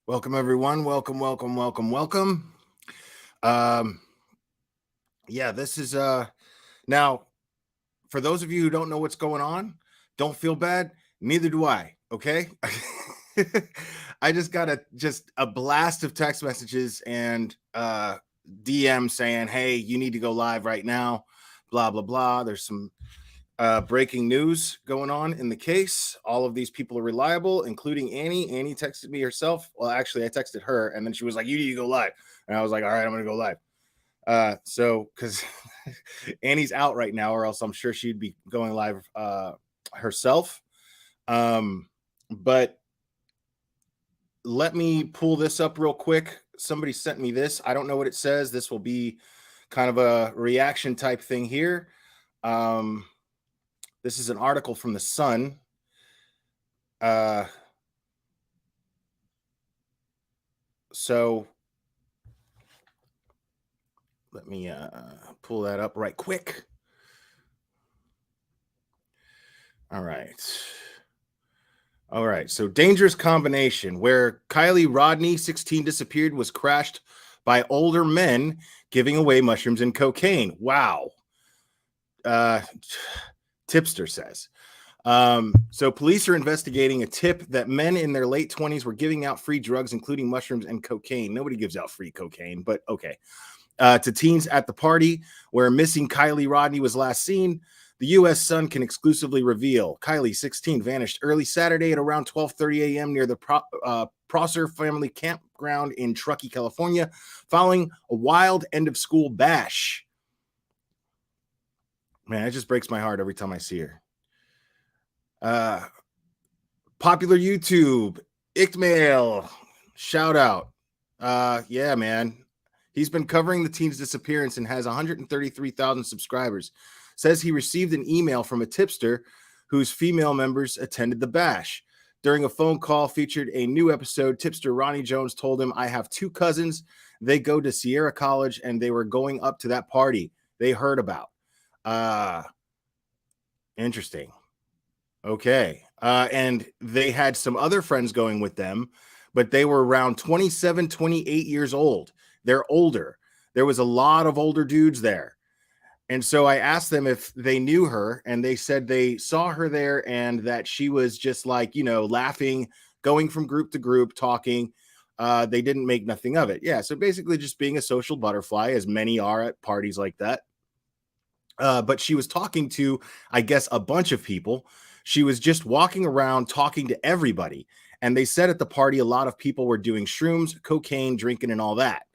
Welcome, everyone. Welcome. Um, yeah, this is now for those of you who don't know what's going on, don't feel bad. Neither do I. Okay. I just got a blast of text messages and DM saying, "Hey, you need to go live right now." Blah blah blah. There's some breaking news going on in the case. All of these people are reliable, including Annie. Annie texted me herself. Well, actually, I texted her, and then she was like, "You need to go live," and I was like, "All right, I'm going to go live." So because Annie's out right now, or else I'm sure she'd be going live herself. But let me pull this up real quick. Somebody sent me this. I don't know what it says. This will be kind of a reaction type thing here. This is an article from the Sun. So let me pull that up right quick. All right. So dangerous combination where Kiely Rodni, 16, disappeared was crashed by older men giving away mushrooms and cocaine. Wow. Tipster says. So police are investigating a tip that men in their late 20s were giving out free drugs, including mushrooms and cocaine. Nobody gives out free cocaine, but okay. To teens at the party where missing Kiely Rodni was last seen. The U.S. Sun can exclusively reveal Kiely, 16, vanished early Saturday at around 12:30 a.m. near the Prosser family campground in Truckee, California, following a wild end-of-school bash. Man, it just breaks my heart every time I see her. Popular YouTube, Ickmail, shout out. Yeah, man. He's been covering the teen's disappearance and has 133,000 subscribers. Says he received an email from a tipster whose female members attended the bash. During a phone call featured a new episode, tipster Ronnie Jones told him, "I have two cousins. They go to Sierra College and they were going up to that party they heard about." Interesting. Okay. And they had some other friends going with them, but they were around 27, 28 years old. They're older. There was a lot of older dudes there. And so I asked them if they knew her, and they said they saw her there and that she was just like, laughing, going from group to group, talking. They didn't make nothing of it. Yeah. So basically just being a social butterfly, as many are at parties like that. But she was talking to, I guess, a bunch of people. She was just walking around talking to everybody. And they said at the party, a lot of people were doing shrooms, cocaine, drinking, and all that.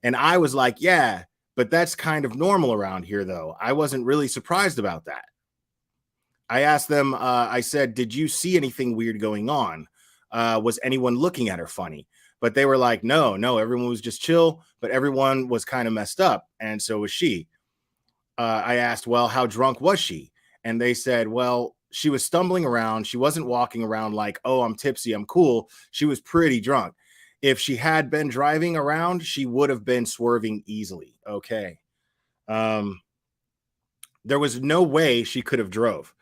And I was like, yeah, but that's kind of normal around here, though. I wasn't really surprised about that. I asked them, I said, "Did you see anything weird going on? Was anyone looking at her funny?" But they were like, no, everyone was just chill, but everyone was kind of messed up. And so was she. I asked, "Well, how drunk was she?" And they said, "Well, she was stumbling around. She wasn't walking around like, oh, I'm tipsy, I'm cool. She was pretty drunk. If she had been driving around, she would have been swerving easily." Okay. There was no way she could have drove.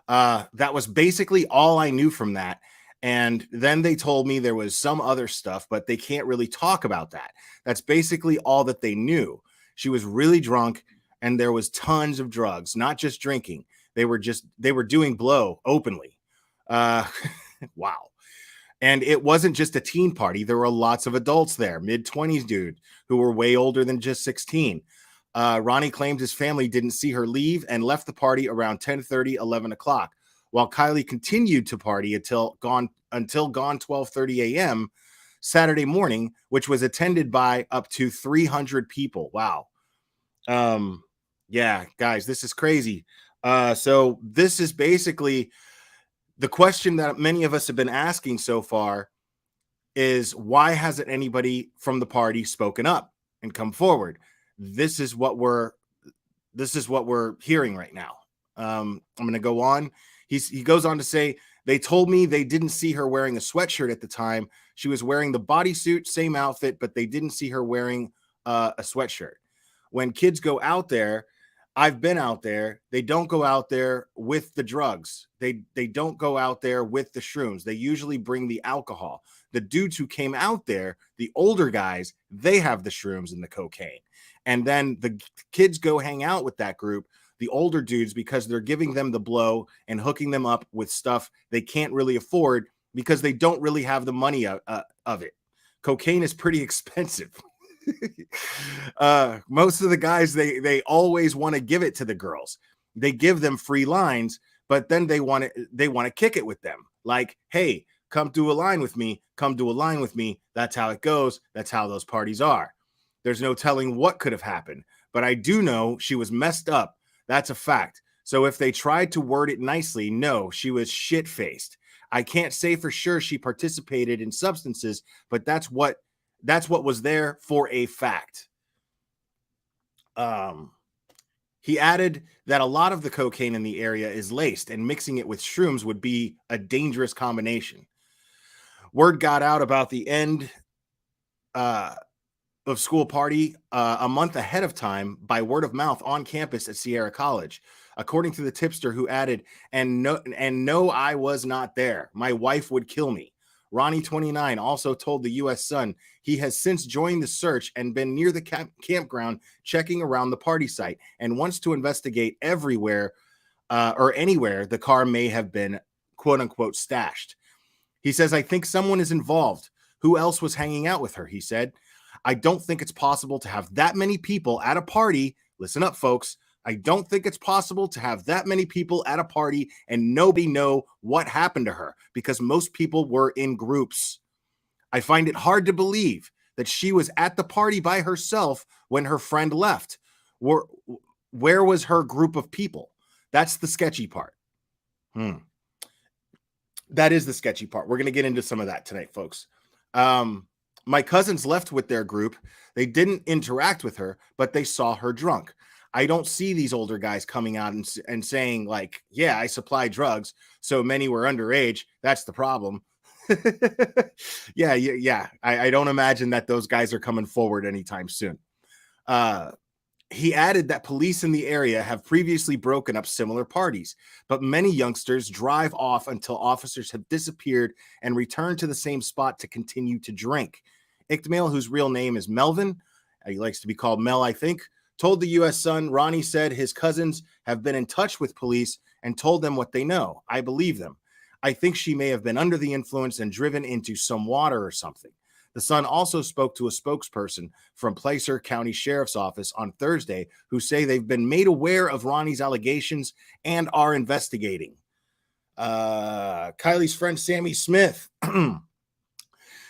That was basically all I knew from that. And then they told me there was some other stuff, but they can't really talk about that. That's basically all that they knew. She was really drunk and there was tons of drugs, not just drinking. They were doing blow openly. Wow. And it wasn't just a teen party. There were lots of adults there, mid-20s dude who were way older than just 16. Ronnie claims his family didn't see her leave and left the party around 10:30, 11 o'clock, while Kiely continued to party until gone 12:30 a.m. Saturday morning, which was attended by up to 300 people. Wow. Yeah, guys, this is crazy. So this is basically the question that many of us have been asking so far is, why hasn't anybody from the party spoken up and come forward? This is what we're hearing right now. I'm going to go on. He goes on to say, "They told me they didn't see her wearing a sweatshirt at the time. She was wearing the bodysuit, same outfit, but they didn't see her wearing a sweatshirt. When kids go out there, I've been out there. They don't go out there with the drugs. They don't go out there with the shrooms. They usually bring the alcohol. The dudes who came out there, the older guys, they have the shrooms and the cocaine. And then the kids go hang out with that group, the older dudes, because they're giving them the blow and hooking them up with stuff they can't really afford because they don't really have the money of it. Cocaine is pretty expensive. Most of the guys, they always want to give it to the girls. They give them free lines, but then they want to kick it with them. Like, hey, come do a line with me. Come do a line with me. That's how it goes. That's how those parties are. There's no telling what could have happened, but I do know she was messed up. That's a fact. So if they tried to word it nicely, no, she was shit-faced. I can't say for sure she participated in substances, but that's what was there for a fact. He added that a lot of the cocaine in the area is laced, and mixing it with shrooms would be a dangerous combination. Word got out about the end of school party a month ahead of time by word of mouth on campus at Sierra College, according to the tipster, who added, and no, I was not there. My wife would kill me. Ronnie, 29, also told the U.S. Sun he has since joined the search and been near the campground checking around the party site and wants to investigate everywhere or anywhere the car may have been, quote unquote, stashed. He says, I think someone is involved. Who else was hanging out with her? He said, I don't think it's possible to have that many people at a party. Listen up, folks. I don't think it's possible to have that many people at a party and nobody know what happened to her because most people were in groups. I find it hard to believe that she was at the party by herself when her friend left. Where was her group of people? That's the sketchy part. That is the sketchy part. We're going to get into some of that tonight, folks. My cousins left with their group. They didn't interact with her, but they saw her drunk. I don't see these older guys coming out and saying like, yeah, I supply drugs. So many were underage. That's the problem. Yeah. I don't imagine that those guys are coming forward anytime soon. He added that police in the area have previously broken up similar parties, but many youngsters drive off until officers have disappeared and return to the same spot to continue to drink. Ickmail, whose real name is Melvin, he likes to be called Mel, I think, told the U.S. Sun, Ronnie said his cousins have been in touch with police and told them what they know. I believe them. I think she may have been under the influence and driven into some water or something. The Sun also spoke to a spokesperson from Placer County Sheriff's Office on Thursday who say they've been made aware of Ronnie's allegations and are investigating. Kiely's friend Sami Smith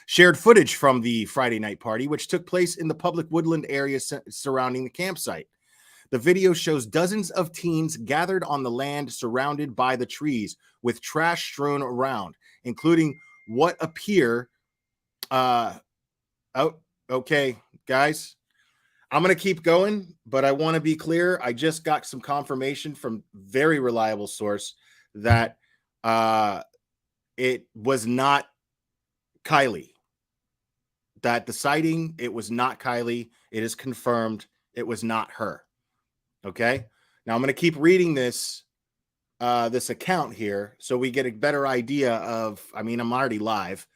shared footage from the Friday night party, which took place in the public woodland area surrounding the campsite. The video shows dozens of teens gathered on the land surrounded by the trees with trash strewn around, including what appear okay, guys, I'm going to keep going, but I want to be clear. I just got some confirmation from very reliable source that it was not Kiely. That the sighting, it was not Kiely. It is confirmed it was not her. Okay. Now I'm going to keep reading this account here so we get a better idea of, I mean, I'm already live.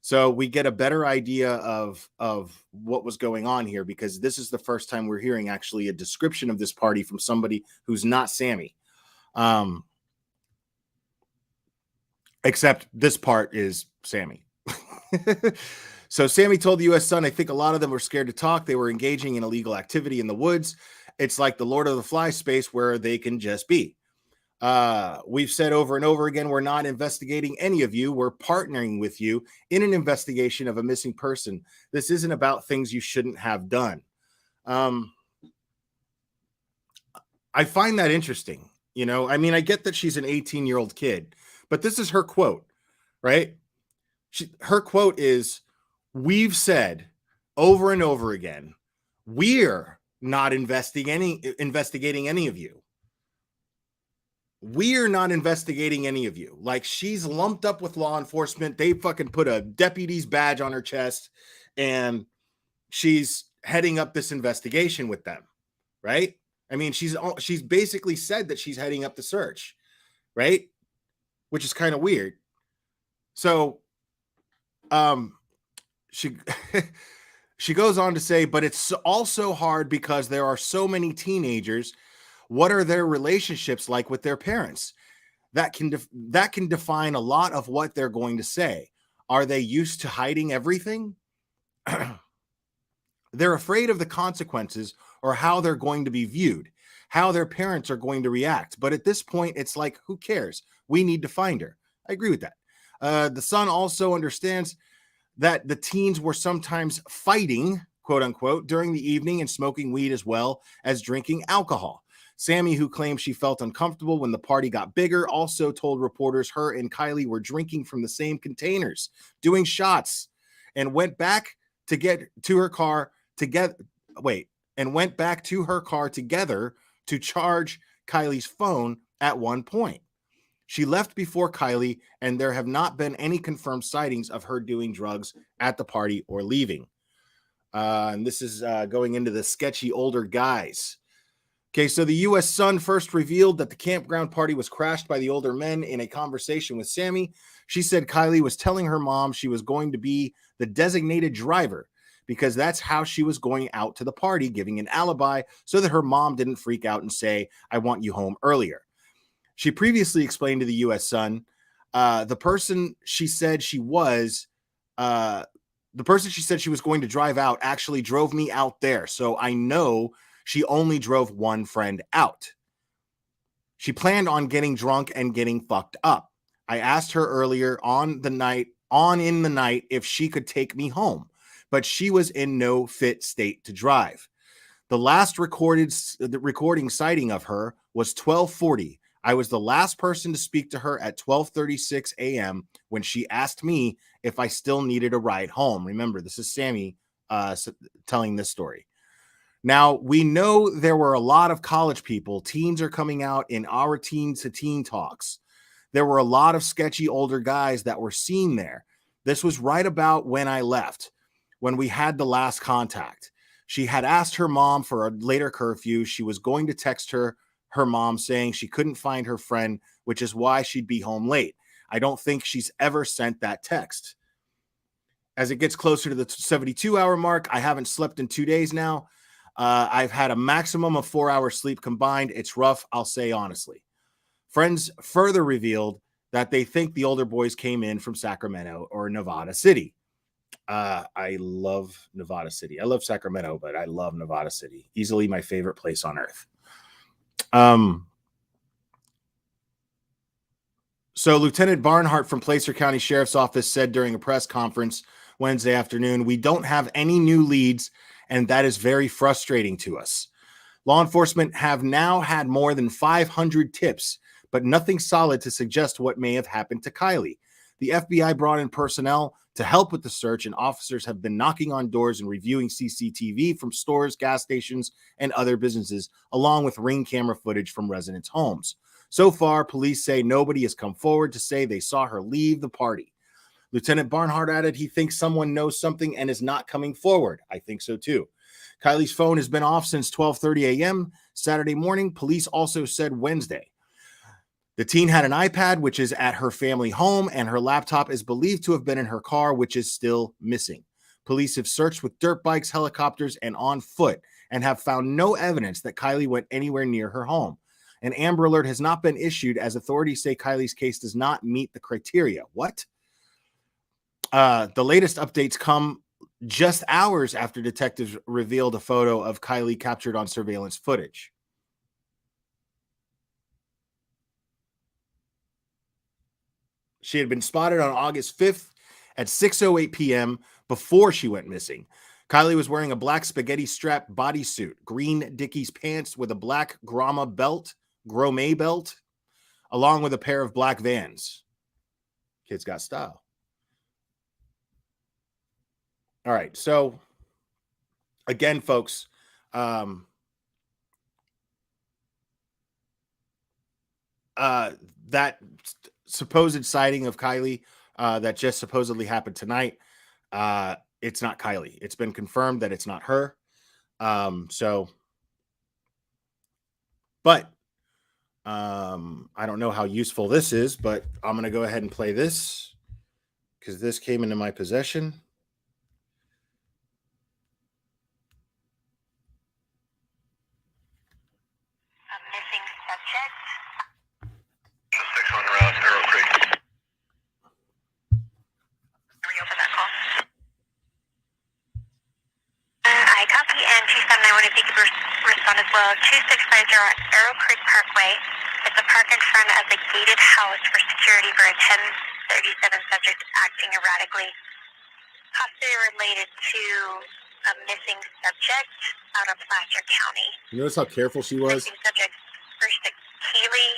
So we get a better idea of what was going on here, because this is the first time we're hearing actually a description of this party from somebody who's not Sami. Except this part is Sami. So Sami told the U.S. Sun, I think a lot of them were scared to talk. They were engaging in illegal activity in the woods. It's like the Lord of the Flies space where they can just be. We've said over and over again, we're not investigating any of you. We're partnering with you in an investigation of a missing person. This isn't about things you shouldn't have done. I find that interesting. You know, I mean, I get that she's an 18-year-old kid, but this is her quote, right? Her quote is, we've said over and over again, we're not investigating any of you. We're not investigating any of you. Like, she's lumped up with law enforcement. They fucking put a deputy's badge on her chest and she's heading up this investigation with them, right? I mean, she's basically said that she's heading up the search, right? Which is kind of weird. So, she she goes on to say, but it's also hard because there are so many teenagers. What are their relationships like with their parents? That can define a lot of what they're going to say. Are they used to hiding everything? They're afraid of the consequences or how they're going to be viewed, how their parents are going to react. But at this point, it's like, who cares? We need to find her. I agree with that. The son also understands that the teens were sometimes fighting, quote unquote, during the evening and smoking weed as well as drinking alcohol. Sami, who claimed she felt uncomfortable when the party got bigger, also told reporters her and Kiely were drinking from the same containers, doing shots, and went back to get to her car together. Wait, and went back to her car together to charge Kiely's phone at one point. She left before Kiely, and there have not been any confirmed sightings of her doing drugs at the party or leaving. And this is going into the sketchy older guys. Okay, so the U.S. Sun first revealed that the campground party was crashed by the older men in a conversation with Sami. She said Kiely was telling her mom she was going to be the designated driver because that's how she was going out to the party, giving an alibi so that her mom didn't freak out and say, I want you home earlier. She previously explained to the U.S. Sun, the person she said she was going to drive out actually drove me out there. So I know she only drove one friend out. She planned on getting drunk and getting fucked up. I asked her earlier in the night if she could take me home, but she was in no fit state to drive. The last recording sighting of her was 12:40. I was the last person to speak to her at 12:36 a.m. when she asked me if I still needed a ride home. Remember, this is Sami telling this story. Now, we know there were a lot of college people. Teens are coming out in our teen to teen talks. There were a lot of sketchy older guys that were seen there. This was right about when I left, when we had the last contact. She had asked her mom for a later curfew. She was going to text her mom saying she couldn't find her friend, which is why she'd be home late. I don't think she's ever sent that text. As it gets closer to the 72-hour mark, I haven't slept in 2 days now. I've had a maximum of 4 hours sleep combined. It's rough, I'll say honestly. Friends further revealed that they think the older boys came in from Sacramento or Nevada City. I love Nevada City. I love Sacramento, but I love Nevada City. Easily my favorite place on earth. So Lieutenant Barnhart from Placer County Sheriff's Office said during a press conference Wednesday afternoon, we don't have any new leads, and that is very frustrating to us. Law enforcement have now had more than 500 tips, but nothing solid to suggest what may have happened to Kiely. The FBI brought in personnel to help with the search, and officers have been knocking on doors and reviewing CCTV from stores, gas stations, and other businesses, along with ring camera footage from residents' homes. So far, police say nobody has come forward to say they saw her leave the party. Lieutenant Barnhart added he thinks someone knows something and is not coming forward. I think so too. Kiely's phone has been off since 12:30 a.m. Saturday morning. Police also said Wednesday. The teen had an iPad, which is at her family home, and her laptop is believed to have been in her car, which is still missing. Police have searched with dirt bikes, helicopters, and on foot, and have found no evidence that Kiely went anywhere near her home. An Amber Alert has not been issued as authorities say Kiely's case does not meet the criteria. What? The latest updates come just hours after detectives revealed a photo of Kiely captured on surveillance footage. She had been spotted on August 5th at 6:08 p.m. before she went missing. Kiely was wearing a black spaghetti strap bodysuit, green Dickies pants with a black Grommet belt, along with a pair of black Vans. Kids got style. All right. So again, folks, that supposed sighting of Kiely that just supposedly happened tonight, it's not Kiely. It's been confirmed that it's not her. So But I don't know how useful this is, but I'm going to go ahead and play this because this came into my possession. A missing subject. Suspects on route, Arrow Creek. Reopen that call. I copy, and 279, if you could respond as well. 2650 Arrow Creek Parkway. It's a park in front of the gated house for security for a 1037 subject acting erratically. Possibly related to a missing subject out of Placer County. You notice how careful she was? Missing subject first at Kiely,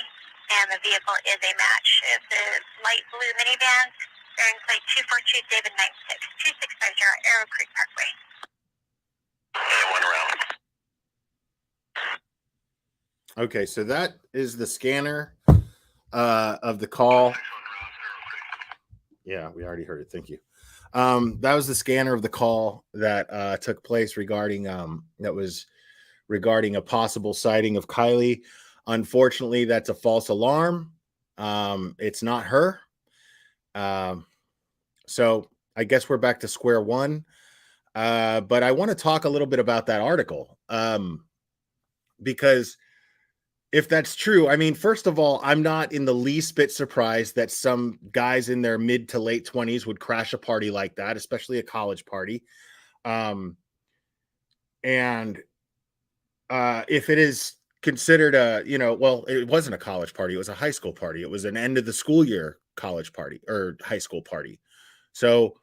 and the vehicle is a match. It's a light blue minivan, bearing plate 242 David 96, 2650 Arrow Creek Parkway. One around. Okay, so that is the scanner of the call. Yeah, we already heard it. Thank you. That was the scanner of the call that took place regarding regarding a possible sighting of Kiely. Unfortunately, that's a false alarm. It's not her. So I guess we're back to square one. But I want to talk a little bit about that article. Because if that's true, I mean, first of all, I'm not in the least bit surprised that some guys in their mid to late 20s would crash a party like that, especially a college party. And if it is considered well, it wasn't a college party, it was a high school party. It was an end of the school year college party or high school party. So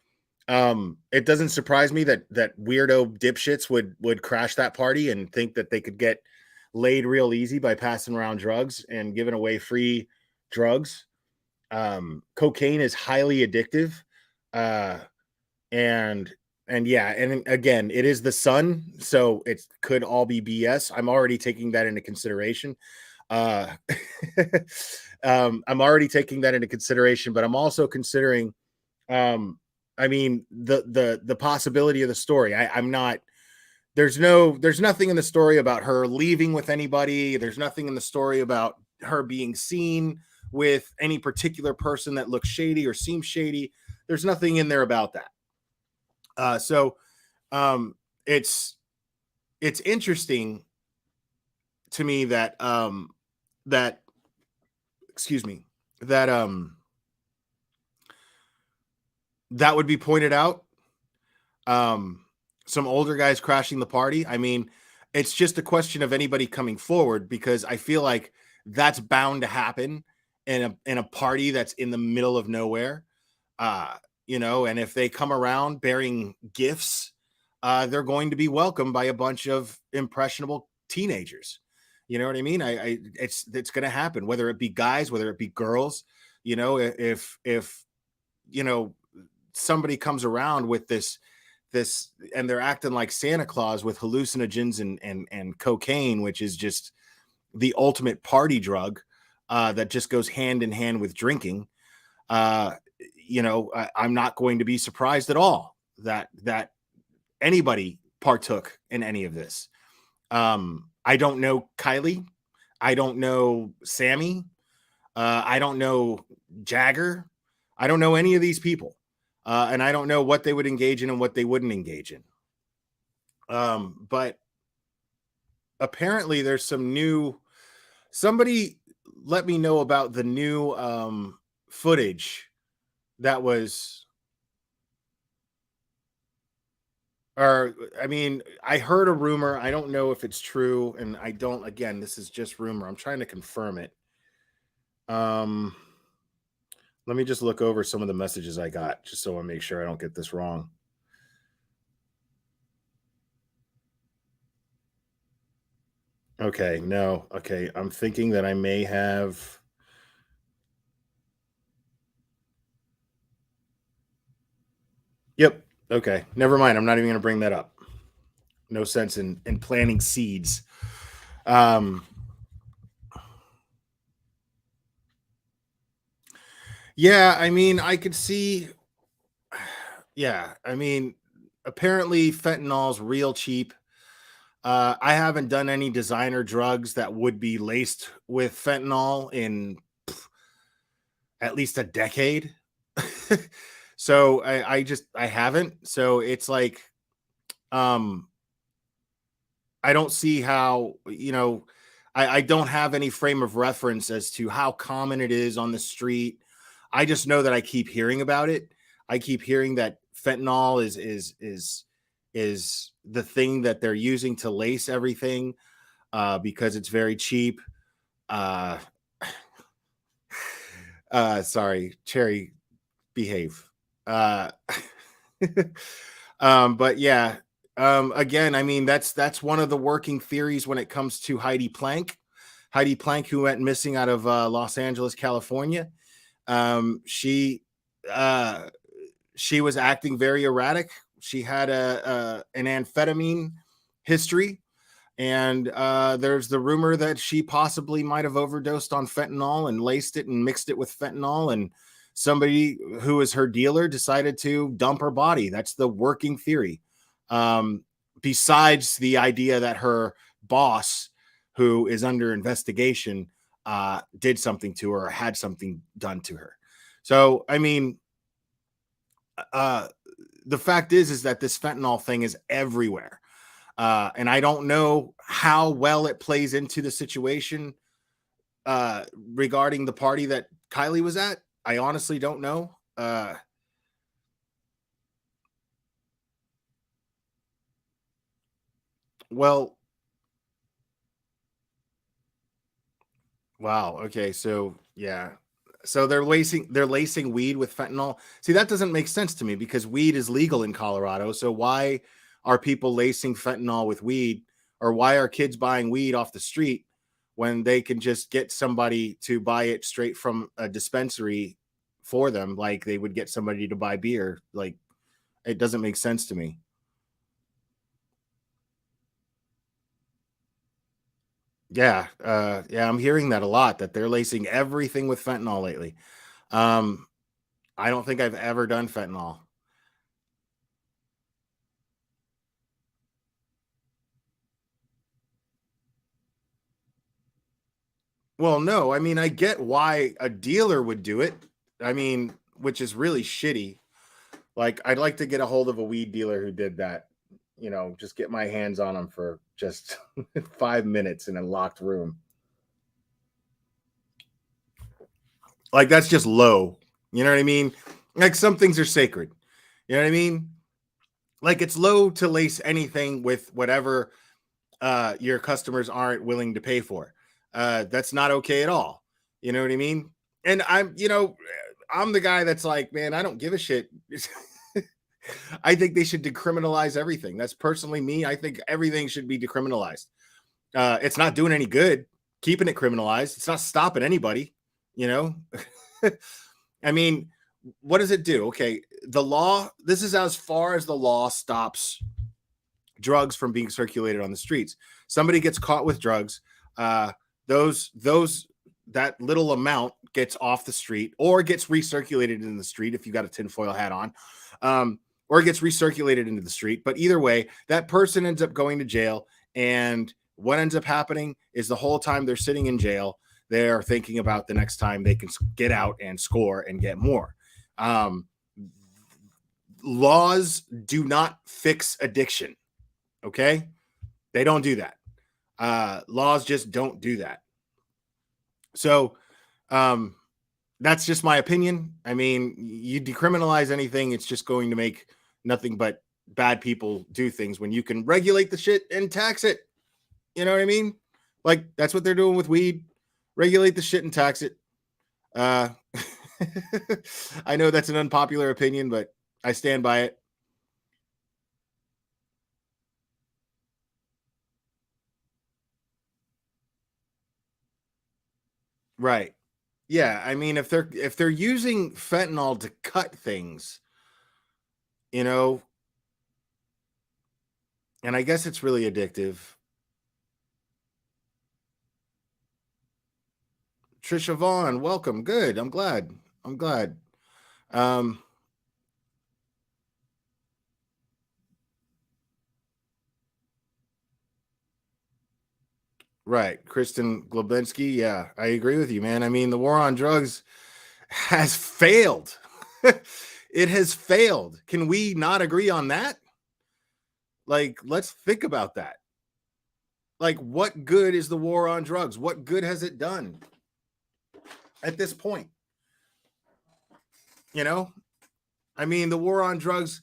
it doesn't surprise me that weirdo dipshits would crash that party and think that they could get laid real easy by passing around drugs and giving away free drugs. Cocaine is highly addictive. And yeah, and again, it is the sun, so it could all be BS. I'm already taking that into consideration. I'm already taking that into consideration, but I'm also considering, I mean, the possibility of the story. I'm not. There's nothing in the story about her leaving with anybody. There's nothing in the story about her being seen with any particular person that looks shady or seems shady. There's nothing in there about that. So it's interesting to me that that excuse me that that would be pointed out. Some older guys crashing the party. I mean, it's just a question of anybody coming forward, because I feel like that's bound to happen in a party that's in the middle of nowhere. And if they come around bearing gifts, they're going to be welcomed by a bunch of impressionable teenagers. You know what I mean? It's going to happen, whether it be guys, whether it be girls. If somebody comes around with this and they're acting like Santa Claus with hallucinogens and cocaine, which is just the ultimate party drug that just goes hand in hand with drinking. I'm not going to be surprised at all that anybody partook in any of this. I don't know Kiely. I don't know Sami. I don't know Jagger. I don't know any of these people. And I don't know what they would engage in and what they wouldn't engage in. But apparently there's somebody let me know about the new footage that was, I heard a rumor. I don't know if it's true. And again, this is just rumor. I'm trying to confirm it. Let me just look over some of the messages I got, just so I make sure I don't get this wrong. Okay, no. Okay, I'm thinking that I may have. Yep. Okay, never mind. I'm not even going to bring that up. No sense in planting seeds. Yeah, I mean, I could see. Yeah, I mean, apparently fentanyl's real cheap. I haven't done any designer drugs that would be laced with fentanyl in at least a decade. So I haven't. So it's like, um, I don't see how, I don't have any frame of reference as to how common it is on the street. I just know that I keep hearing about it. I keep hearing that fentanyl is the thing that they're using to lace everything, because it's very cheap. Uh, sorry, Cherry, behave. Uh, but yeah, again, I mean, that's one of the working theories when it comes to Heidi Plank. Heidi Plank, who went missing out of Los Angeles, California. Um, she uh, she was acting very erratic. She had an amphetamine history, and there's the rumor that she possibly might have overdosed on fentanyl and laced it and mixed it with fentanyl, and somebody who is her dealer decided to dump her body. That's the working theory. Um, Besides the idea that her boss, who is under investigation, did something to her or had something done to her. So, I mean, uh, the fact is that this fentanyl thing is everywhere. And I don't know how well it plays into the situation regarding the party that Kiely was at. I honestly don't know. Well, wow. Okay, so yeah. So they're lacing weed with fentanyl. See, that doesn't make sense to me because weed is legal in Colorado. So why are people lacing fentanyl with weed, or why are kids buying weed off the street when they can just get somebody to buy it straight from a dispensary for them, like they would get somebody to buy beer? Like, it doesn't make sense to me. Yeah, yeah, I'm hearing that a lot, that they're lacing everything with fentanyl lately. Um, I don't think I've ever done fentanyl. Well, no, I mean, I get why a dealer would do it. I mean, which is really shitty. Like, I'd like to get a hold of a weed dealer who did that. Just get my hands on them for just 5 minutes in a locked room. Like, that's just low. You know what I mean? Like, some things are sacred. You know what I mean? Like, it's low to lace anything with whatever your customers aren't willing to pay for. That's not okay at all. You know what I mean? And I'm the guy that's like, man, I don't give a shit. I think they should decriminalize everything. That's personally me. I think everything should be decriminalized. It's not doing any good keeping it criminalized. It's not stopping anybody. You know, I mean, what does it do? Okay, the law. This is as far as the law stops drugs from being circulated on the streets. Somebody gets caught with drugs, uh, those that little amount gets off the street or gets recirculated in the street if you got a tinfoil hat on, or gets recirculated into the street. But either way, that person ends up going to jail, and what ends up happening is the whole time they're sitting in jail, they're thinking about the next time they can get out and score and get more. Um, Laws do not fix addiction. Okay, they don't do that. Laws just don't do that. So, um, that's just my opinion. I mean, you decriminalize anything, it's just going to make nothing but bad people do things when you can regulate the shit and tax it. You know what I mean? Like, that's what they're doing with weed. Regulate the shit and tax it. Uh, I know that's an unpopular opinion, but I stand by it. Right. Yeah, I mean, if they're using fentanyl to cut things, you know, and I guess it's really addictive. Trisha Vaughn, welcome. Good. I'm glad. I'm glad. Um, Right. Kristen Globensky. Yeah, I agree with you, man. I mean, the war on drugs has failed. It has failed. Can we not agree on that? Like, let's think about that. Like, what good is the war on drugs? What good has it done at this point? You know, I mean, the war on drugs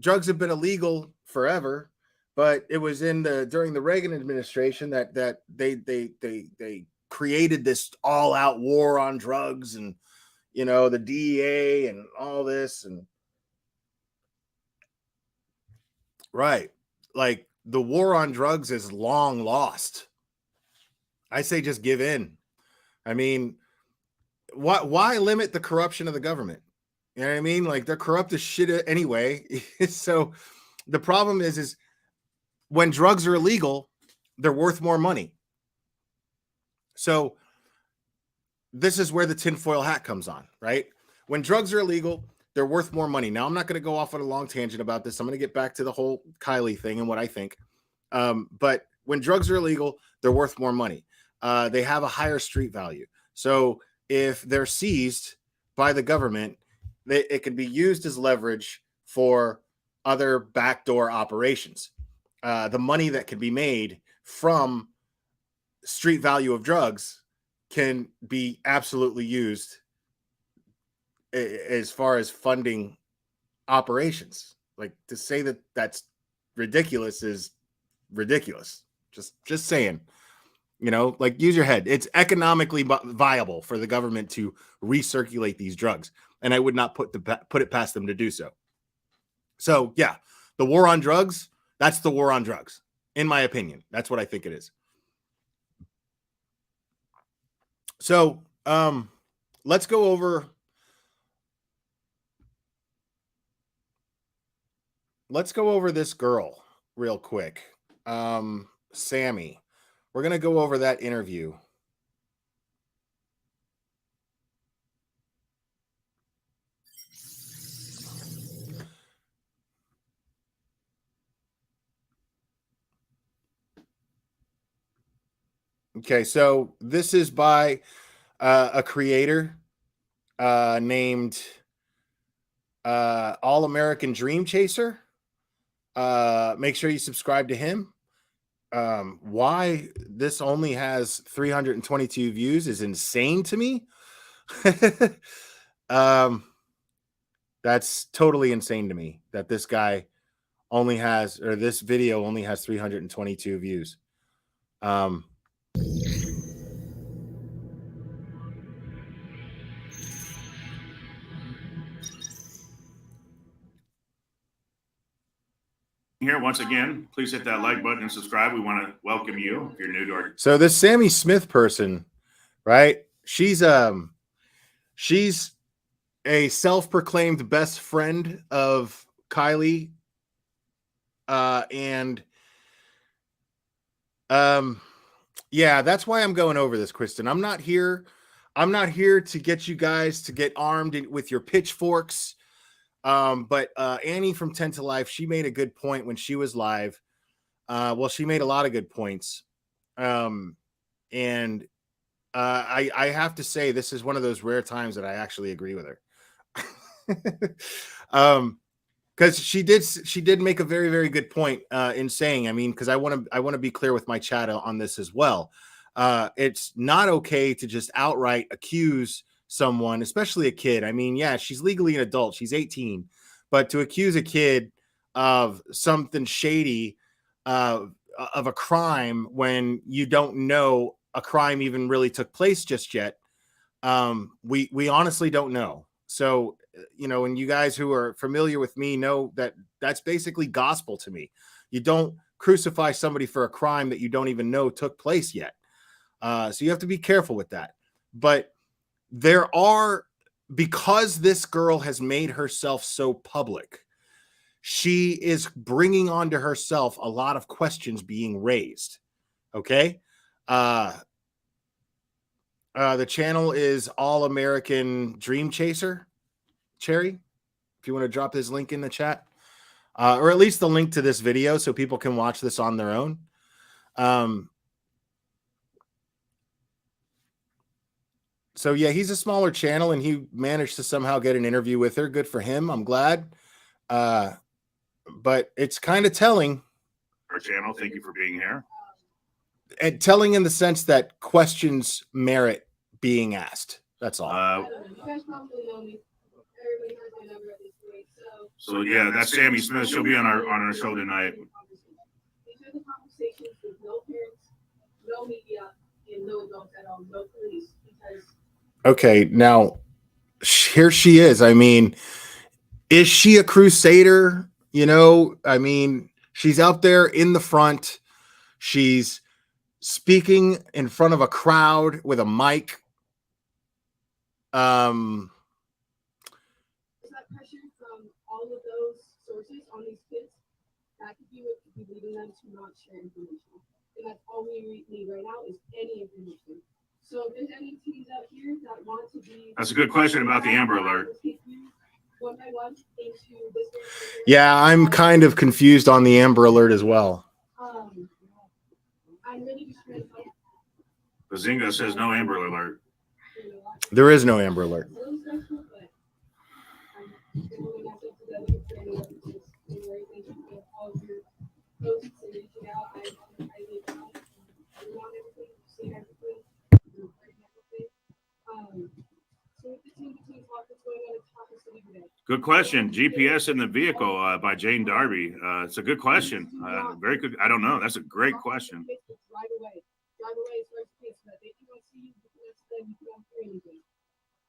have been illegal forever, but it was during the Reagan administration that they created this all out war on drugs, and the DEA and all this, and right, like the war on drugs is long lost. I say just give in. I mean, why limit the corruption of the government? You know what I mean? Like, they're corrupt as shit anyway. So the problem is when drugs are illegal, they're worth more money. So this is where the tinfoil hat comes on, right? When drugs are illegal, they're worth more money. Now, I'm not going to go off on a long tangent about this. I'm going to get back to the whole Kiely thing and what I think. But when drugs are illegal, they're worth more money. They have a higher street value. So if they're seized by the government, it can be used as leverage for other backdoor operations. The money that can be made from street value of drugs can be absolutely used as far as funding operations. Like, to say that that's ridiculous is ridiculous. Just saying, like, use your head. It's economically viable for the government to recirculate these drugs, and I would not put it past them to do so. So yeah, the war on drugs, that's the war on drugs, in my opinion. That's what I think it is. So let's go over this girl real quick. Sami. We're going to go over that interview. Okay, so this is by a creator named All American Dream Chaser. Make sure you subscribe to him. Why this only has 322 views is insane to me. That's totally insane to me that this guy this video only has 322 views. Here once again, please hit that like button and subscribe. We want to welcome you if you're new to our. So this Sami Smith person, right? She's a self-proclaimed best friend of Kiely, and yeah, that's why I'm going over this, Kristen. I'm not here to get you guys to get armed with your pitchforks. But Annie from 10 to Life, she made a good point when she was live. Well, she made a lot of good points. And I have to say, this is one of those rare times that I actually agree with her. Because she did make a very, very good point in saying, I mean, because I want to be clear with my chat on this as well. It's not okay to just outright accuse someone, especially a kid. I mean, yeah, she's legally an adult. She's 18, but to accuse a kid of something shady, of a crime, when you don't know a crime even really took place just yet, we honestly don't know. So, and you guys who are familiar with me know that that's basically gospel to me. You don't crucify somebody for a crime that you don't even know took place yet. So you have to be careful with that. But because this girl has made herself so public, she is bringing onto herself a lot of questions being raised. Okay. The channel is All American Dream Chaser. Cherry, if you want to drop his link in the chat, or at least the link to this video so people can watch this on their own. So yeah, he's a smaller channel, and he managed to somehow get an interview with her. Good for him. I'm glad. But it's kind of telling. Our channel. Thank you for being here. And telling in the sense that questions merit being asked. That's all. So yeah, that's Sami Smith. She'll be on our show tonight. These are the conversations with no parents, no media, and no adults at all, no police. Because okay, now here she is. I mean, is she a crusader? You know, I mean, she's out there in the front. She's speaking in front of a crowd with a mic. Is that pressure from all of those sources on these kids? That could be what could be leading them to not share information. And that's all we need right now is any information. So if there's any teams out here that want to be... That's a good question about the Amber Alert. One by one into this. Yeah, I'm kind of confused on the Amber Alert as well. I'm really just trying to find... Bazinga says no Amber Alert. There is no Amber Alert. Good question. GPS in the vehicle by Jane Darby. It's a good question. Very good. I don't know. That's a great question. Drive away. Drive away as far as kids, so that they cannot see you, you cannot hear anything.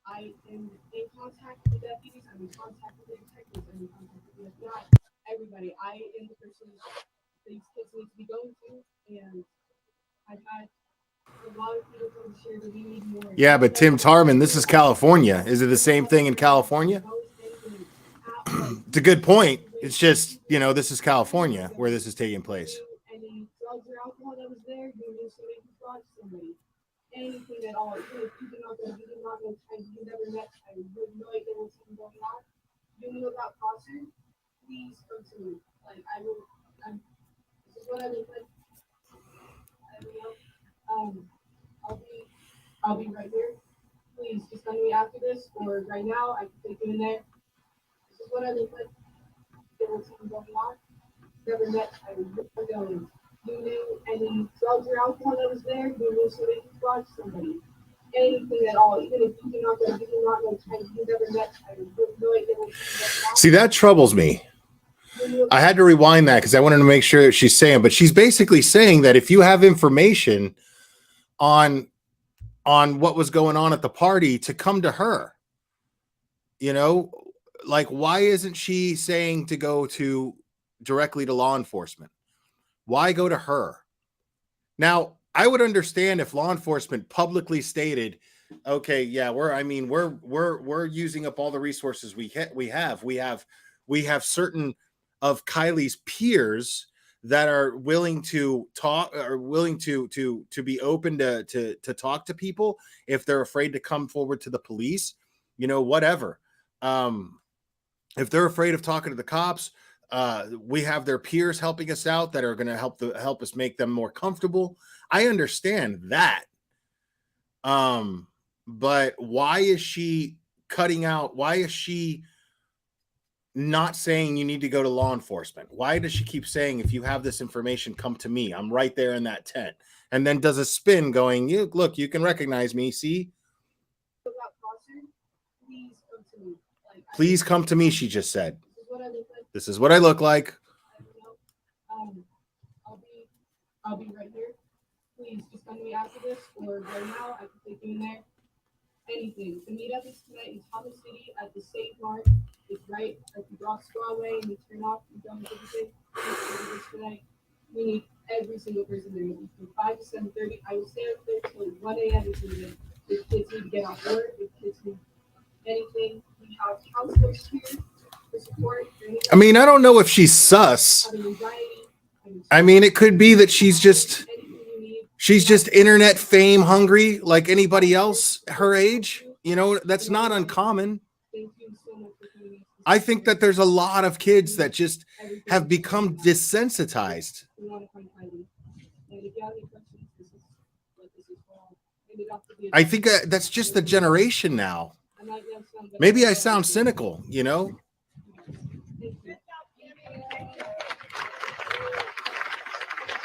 I am in contact with the deputies. I'm in contact with the detectives. I'm in contact with not everybody. I am the person these kids need to be going to, and I've had a lot of people come share that we need more. Yeah, but Tim Tarman, this is California. Is it the same thing in California? It's a good point. It's just, you know, this is California where this is taking place. Any drugs or alcohol that was there, you knew somebody who brought somebody. Anything at all. Even if you did not know, you never met, I have no idea what's even going on. You knew about Foster, please come to me. Like, this is what I look like. I don't know. I'll be right here. Please just send me after this, or right now, I can take you in there. This is what I look like. There was something going on. Never met, I was never going. You knew any drugs or alcohol that was there, you knew somebody who brought somebody. Anything at all, even if you do not know, you never met, I have no idea what you're. See, that troubles me. I had to rewind that because I wanted to make sure that she's saying, but she's basically saying that if you have information on what was going on at the party, to come to her. You know, like, why isn't she saying to go to directly to law enforcement? Why go to her? Now, I would understand if law enforcement publicly stated, okay, yeah, we're using up all the resources we have. We have certain of Kiely's peers that are willing to talk, or willing to be open to talk to people if they're afraid to come forward to the police, you know, whatever. If they're afraid of talking to the cops, we have their peers helping us out that are going to help us make them more comfortable. I understand that. But why is she cutting out? Why is she not saying you need to go to law enforcement? Why does she keep saying, if you have this information, come to me? I'm right there in that tent. And then does a spin going, look, you can recognize me. See? Please come to me, she just said. This is what I look like. I'll be right here. Please just send me after this, or right now, I can take you in there. Anything. The meetup is tonight in Thomas City at the Save Mart. It's right at the Rock Strawway, and you turn off, you don't do everything. Tonight. We need every single person there. From 5 to 7:30. I will stay up there till 1 a.m. if needed. If kids need to get off work, if kids need anything, we have counselors here for support. I mean, I don't know if she's sus. I mean, it could be that she's just internet fame hungry like anybody else her age. You know, that's not uncommon. I think that there's a lot of kids that just have become desensitized. I think that's just the generation now. Maybe I sound cynical, you know?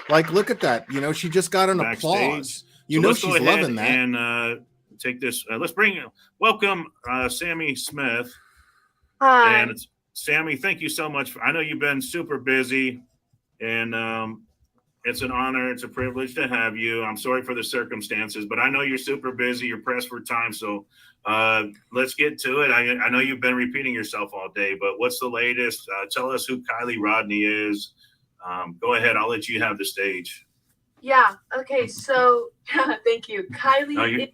Like, look at that. You know, she just got an applause. You know, she's loving that. And take this. Let's welcome Sami Smith. Hi. And Sami, thank you so much. I know you've been super busy, and it's an honor. It's a privilege to have you. I'm sorry for the circumstances, but I know you're super busy. You're pressed for time. So let's get to it. I know you've been repeating yourself all day, but what's the latest? Tell us who Kiely Rodni is. Go ahead. I'll let you have the stage. Yeah. Okay. So thank you. Kiely.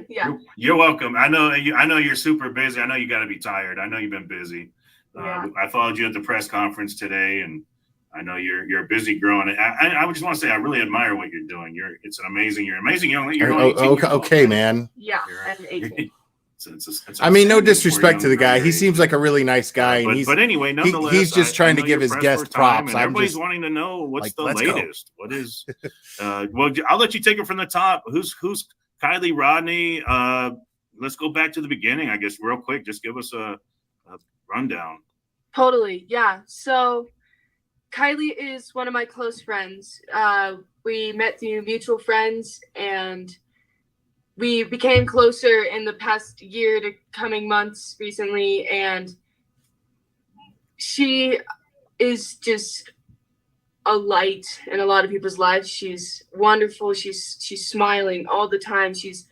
Yeah. You're welcome. I know you're super busy. I know you got to be tired. I know you've been busy. Yeah. I followed you at the press conference today, and I know you're a busy girl. And I just want to say I really admire what you're doing. You're amazing. You're okay, man. Yeah. I'm 18. I mean, no disrespect to the guy. He seems like a really nice guy. But anyway, nonetheless, he's just trying to give his guest props. Everybody's wanting to know what's the latest. What is? Well, I'll let you take it from the top. Who's Kiely Rodni? Let's go back to the beginning, I guess, real quick. Just give us a rundown. Totally. Yeah. So Kiely is one of my close friends. We met through mutual friends, and we became closer in the past year to coming months recently. And she is just a light in a lot of people's lives. She's wonderful. She's smiling all the time. She's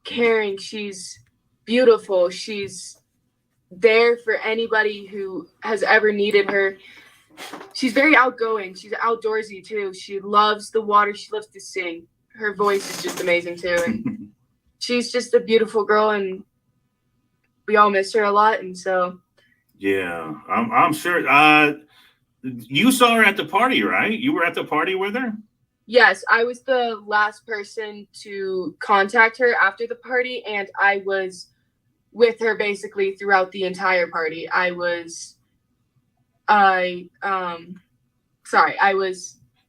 caring. She's beautiful. She's there for anybody who has ever needed her. She's very outgoing. She's outdoorsy too. She loves the water. She loves to sing. Her voice is just amazing too. And she's just a beautiful girl, and we all miss her a lot. And so, yeah, I'm sure. You saw her at the party, right? You were at the party with her? Yes, I was the last person to contact her after the party, and I was with her basically throughout the entire party. I was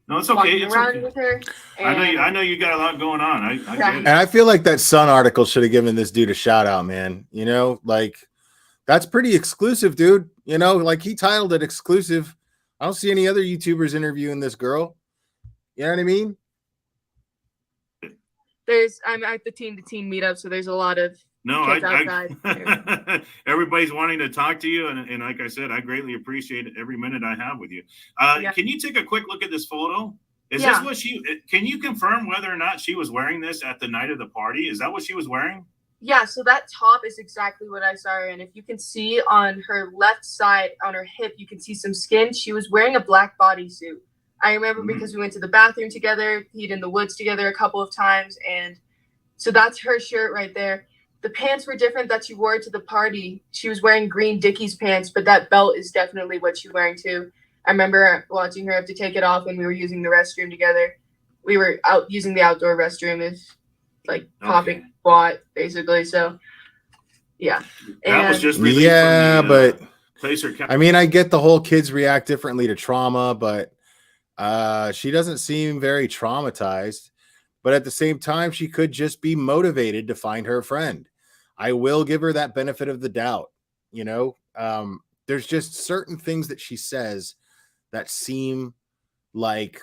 No, it's okay. It's around okay. with her. I know you got a lot going on. I get it. And I feel like that Sun article should have given this dude a shout out, man. You know, like that's pretty exclusive, dude. You know, like he titled it exclusive. I don't see any other YouTubers interviewing this girl. You know what I mean? I'm at the teen to teen meetup, so there's a lot of kids outside. Everybody's wanting to talk to you, and like I said, I greatly appreciate every minute I have with you. Can you take a quick look at this photo? Is this what can you confirm whether or not she was wearing this at the night of the party? Is that what she was wearing? Yeah, so that top is exactly what I saw her in. If you can see on her left side, on her hip, you can see some skin. She was wearing a black bodysuit. I remember because we went to the bathroom together, peed in the woods together a couple of times, and so that's her shirt right there. The pants were different that she wore to the party. She was wearing green Dickies pants, but that belt is definitely what she's wearing too. I remember watching her have to take it off when we were using the restroom together. We were out using the outdoor restroom popping squat, basically. So, yeah. That was just released from but Placer. I mean, I get the whole kids react differently to trauma, but she doesn't seem very traumatized. But at the same time, she could just be motivated to find her friend. I will give her that benefit of the doubt. You know, there's just certain things that she says that seem like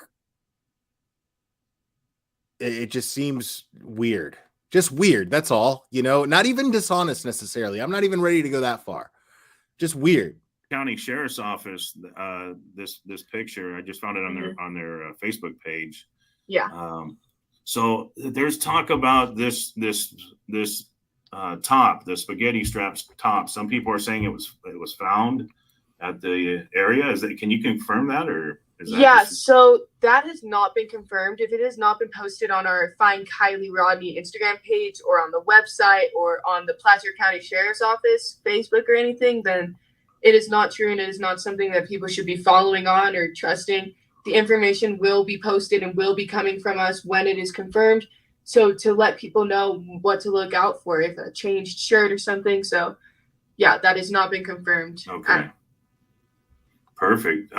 it just seems weird. Just weird. That's all. You know, not even dishonest necessarily. I'm not even ready to go that far. Just weird. County Sheriff's Office. This picture, I just found it on their Facebook page. Yeah. So there's talk about this top, the spaghetti straps top. Some people are saying it was found at the area. Can you confirm that, or is that so that has not been confirmed. If it has not been posted on our Find Kiely Rodni Instagram page or on the website or on the Placer County Sheriff's Office Facebook or anything, then it is not true, and it is not something that people should be following on or trusting. The information will be posted and will be coming from us when it is confirmed. So to let people know what to look out for, if a changed shirt or something. So yeah, that has not been confirmed. Okay. Perfect.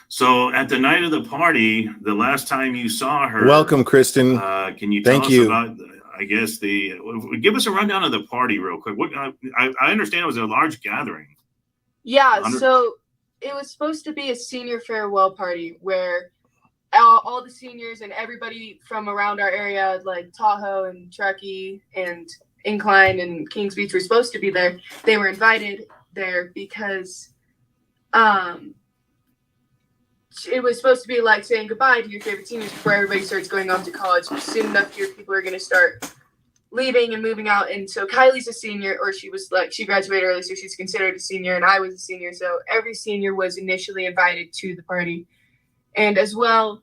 So at the night of the party, the last time you saw her, welcome, Kristen. Can you tell us about I guess give us a rundown of the party real quick. What I understand it was a large gathering. Yeah, 100? so it was supposed to be a senior farewell party where all the seniors and everybody from around our area, like Tahoe and Truckee and Incline and Kings Beach, were supposed to be there. They were invited there because it was supposed to be like saying goodbye to your favorite seniors before everybody starts going off to college. Soon enough, your people are going to start leaving and moving out. And so Kylie's a senior, or she graduated early, so she's considered a senior, and I was a senior. So every senior was initially invited to the party. And as well,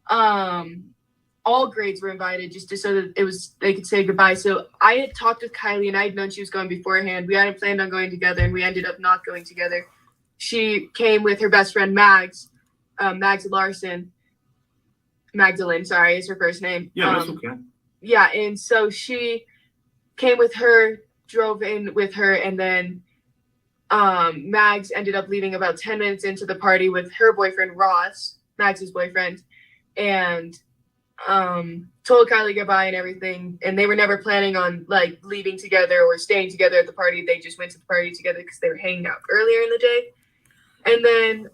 all grades were invited just so that they could say goodbye. So I had talked with Kiely, and I had known she was going beforehand. We hadn't planned on going together, and we ended up not going together. She came with her best friend Mags Larson. Magdalene, sorry, is her first name. Yeah, that's okay. Yeah, and so she came with her, drove in with her, and then Mags ended up leaving about 10 minutes into the party with her boyfriend Ross, Mags's boyfriend, and told Kiely goodbye and everything. And they were never planning on like leaving together or staying together at the party. They just went to the party together because they were hanging out earlier in the day. And then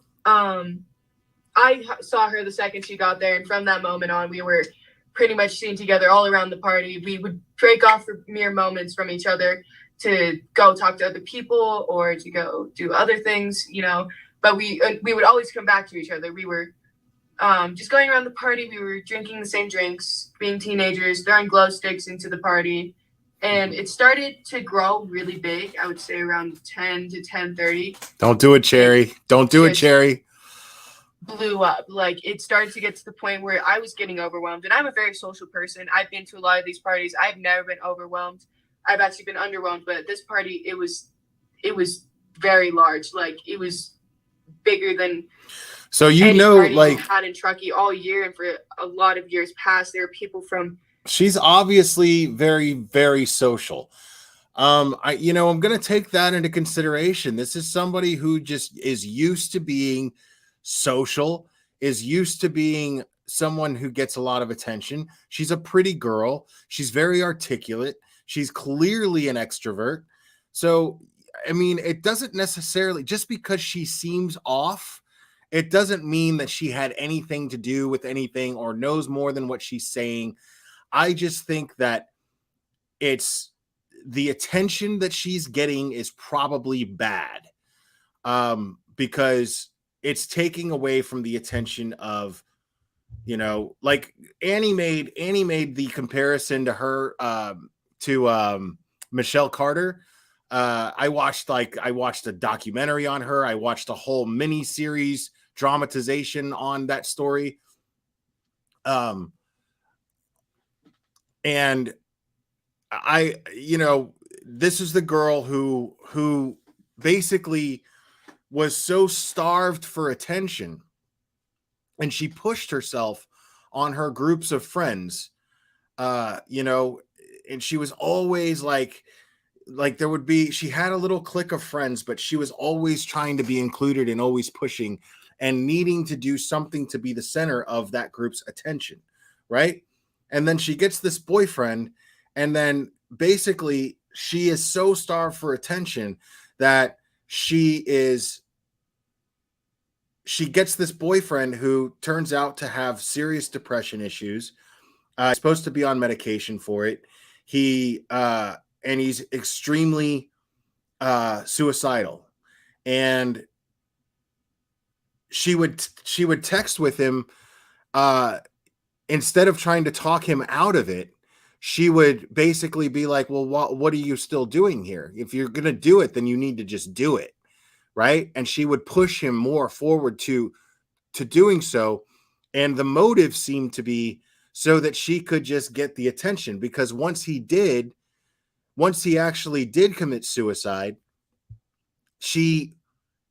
I saw her the second she got there, and from that moment on, we were pretty much seen together all around the party. We would break off for mere moments from each other to go talk to other people or to go do other things, you know. But we would always come back to each other. We were just going around the party. We were drinking the same drinks, being teenagers, throwing glow sticks into the party. And it started to grow really big, I would say around 10 to 10:30. Don't do it, Cherry. Don't do it, Cherry. Blew up. Like, it started to get to the point where I was getting overwhelmed. And I'm a very social person. I've been to a lot of these parties. I've never been overwhelmed. I've actually been underwhelmed. But at this party, it was very large. Like, it was bigger than so you any know, party like, we've had in Truckee all year, and for a lot of years past. There are people from. She's obviously very, very social. I'm going to take that into consideration. This is somebody who just is used to being social, is used to being someone who gets a lot of attention. She's a pretty girl. She's very articulate. She's clearly an extrovert. So, I mean, it doesn't necessarily, just because she seems off, it doesn't mean that she had anything to do with anything or knows more than what she's saying. I just think that it's the attention that she's getting is probably bad, because it's taking away from the attention of, like Annie made the comparison to her, to Michelle Carter. I watched a documentary on her. I watched a whole mini series dramatization on that story. And this is the girl who basically was so starved for attention, and she pushed herself on her groups of friends, and she was always like she had a little clique of friends, but she was always trying to be included and always pushing and needing to do something to be the center of that group's attention, right? And then she gets this boyfriend, and then basically she is so starved for attention that she gets this boyfriend who turns out to have serious depression issues. He's supposed to be on medication for it. And he's extremely suicidal. And she would text with him, instead of trying to talk him out of it. She would basically be like, well, what are you still doing here? If you're going to do it, then you need to just do it. Right. And she would push him more forward to doing so. And the motive seemed to be so that she could just get the attention, because once he actually did commit suicide, she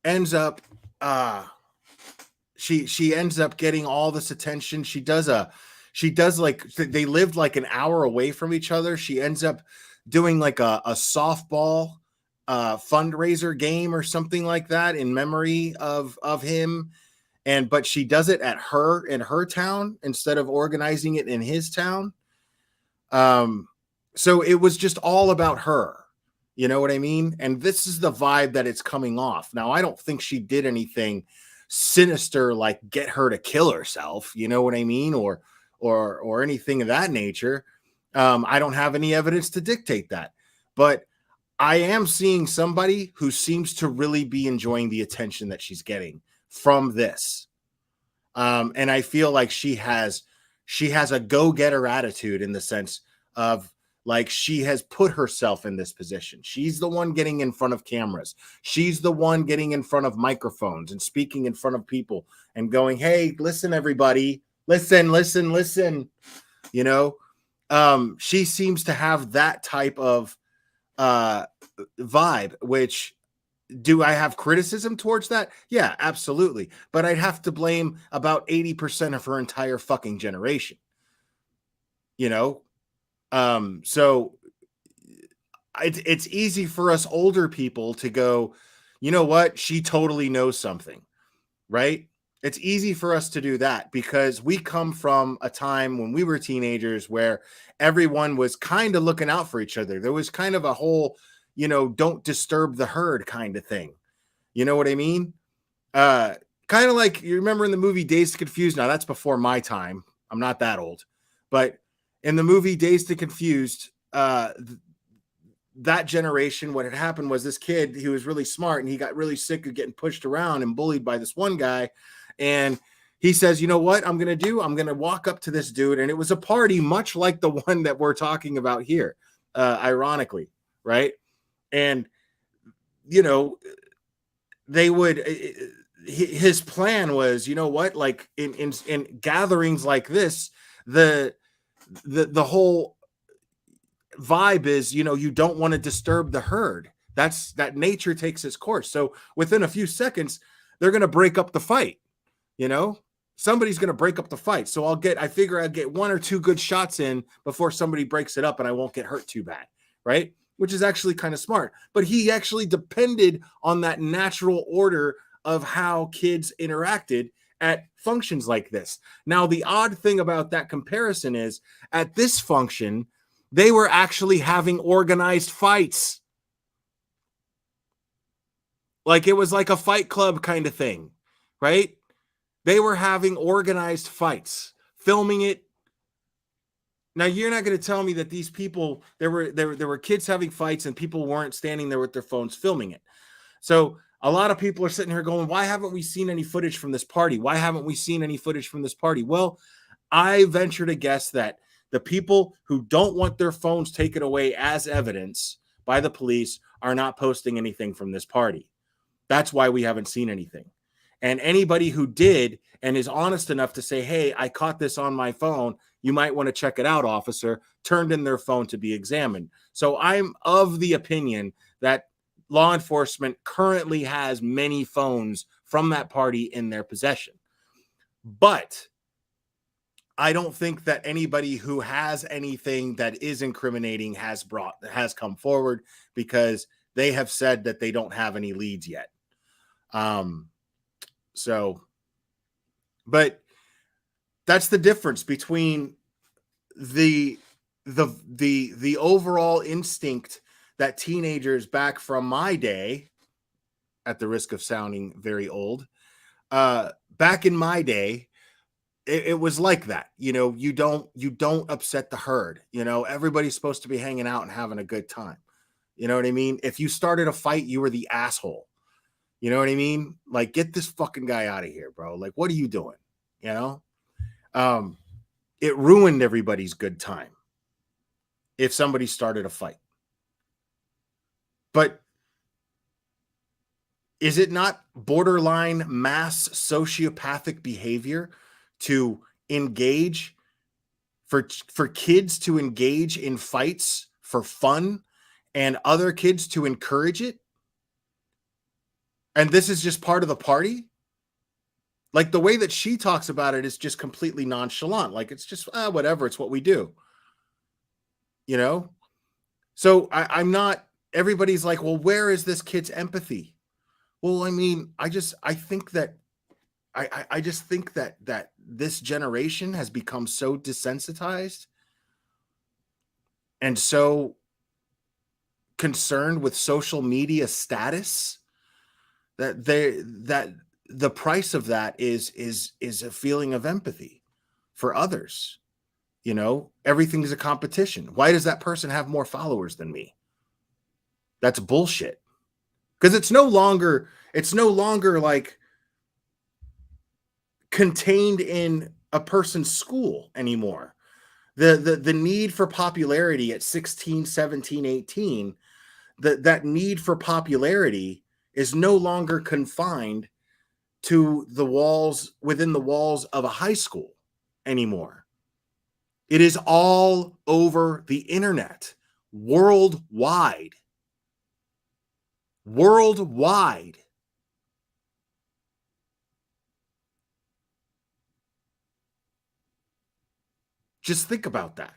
ends up, she ends up getting all this attention. They lived like an hour away from each other. She ends up doing like a softball fundraiser game or something like that in memory of him. But she does it in her town instead of organizing it in his town. So it was just all about her. You know what I mean? And this is the vibe that it's coming off. Now, I don't think she did anything sinister like get her to kill herself, you know what I mean? Or anything of that nature. I don't have any evidence to dictate that. But I am seeing somebody who seems to really be enjoying the attention that she's getting from this. And I feel like she has a go-getter attitude in the sense of like she has put herself in this position. She's the one getting in front of cameras. She's the one getting in front of microphones and speaking in front of people and going, hey, listen, everybody, listen. You know, she seems to have that type of vibe, which do I have criticism towards that? Yeah, absolutely. But I'd have to blame about 80% of her entire fucking generation. You know? So it's easy for us older people to go, you know what? She totally knows something, right? It's easy for us to do that because we come from a time when we were teenagers where everyone was kind of looking out for each other. There was kind of a whole, you know, don't disturb the herd kind of thing. You know what I mean? Kind of like you remember in the movie Dazed and Confused. Now that's before my time. I'm not that old, but in the movie Dazed and Confused, that generation, what had happened was this kid, he was really smart and he got really sick of getting pushed around and bullied by this one guy. And he says, you know what I'm going to do? I'm going to walk up to this dude. And it was a party much like the one that we're talking about here, ironically, right? And, you know, they would, his plan was, you know what, like in gatherings like this, the whole vibe is, you know, you don't want to disturb the herd. That nature takes its course. So within a few seconds, they're going to break up the fight. You know, somebody's going to break up the fight. So I figure I'll get one or two good shots in before somebody breaks it up and I won't get hurt too bad. Right. Which is actually kind of smart. But he actually depended on that natural order of how kids interacted at functions like this. Now, the odd thing about that comparison is at this function, they were actually having organized fights. Like it was like a fight club kind of thing, right? They were having organized fights, filming it. Now, you're not going to tell me that these people, there were kids having fights and people weren't standing there with their phones filming it. So a lot of people are sitting here going, why haven't we seen any footage from this party? Why haven't we seen any footage from this party? Well, I venture to guess that the people who don't want their phones taken away as evidence by the police are not posting anything from this party. That's why we haven't seen anything. And anybody who did and is honest enough to say, hey, I caught this on my phone, you might want to check it out, officer, turned in their phone to be examined. So I'm of the opinion that law enforcement currently has many phones from that party in their possession. But I don't think that anybody who has anything that is incriminating has come forward because they have said that they don't have any leads yet. But that's the difference between the overall instinct that teenagers back from my day, at the risk of sounding very old, back in my day, it was like that. You know, you don't upset the herd. You know, everybody's supposed to be hanging out and having a good time. You know what I mean? If you started a fight, you were the asshole. You know what I mean? Like, get this fucking guy out of here, bro. Like, what are you doing? You know? It ruined everybody's good time if somebody started a fight. But is it not borderline mass sociopathic behavior to engage for kids to engage in fights for fun and other kids to encourage it? And this is just part of the party? Like the way that she talks about it is just completely nonchalant. Like it's just, whatever. It's what we do. You know? So I'm not, everybody's like, well, where is this kid's empathy? Well, I mean, I think that this generation has become so desensitized and so concerned with social media status that the price of that is a feeling of empathy for others. You know, everything is a competition. Why does that person have more followers than me? That's bullshit. Because it's no longer like contained in a person's school anymore. The need for popularity at 16, 17, 18, that need for popularity is no longer confined to within the walls of a high school anymore. It is all over the internet, worldwide. Worldwide. Just think about that.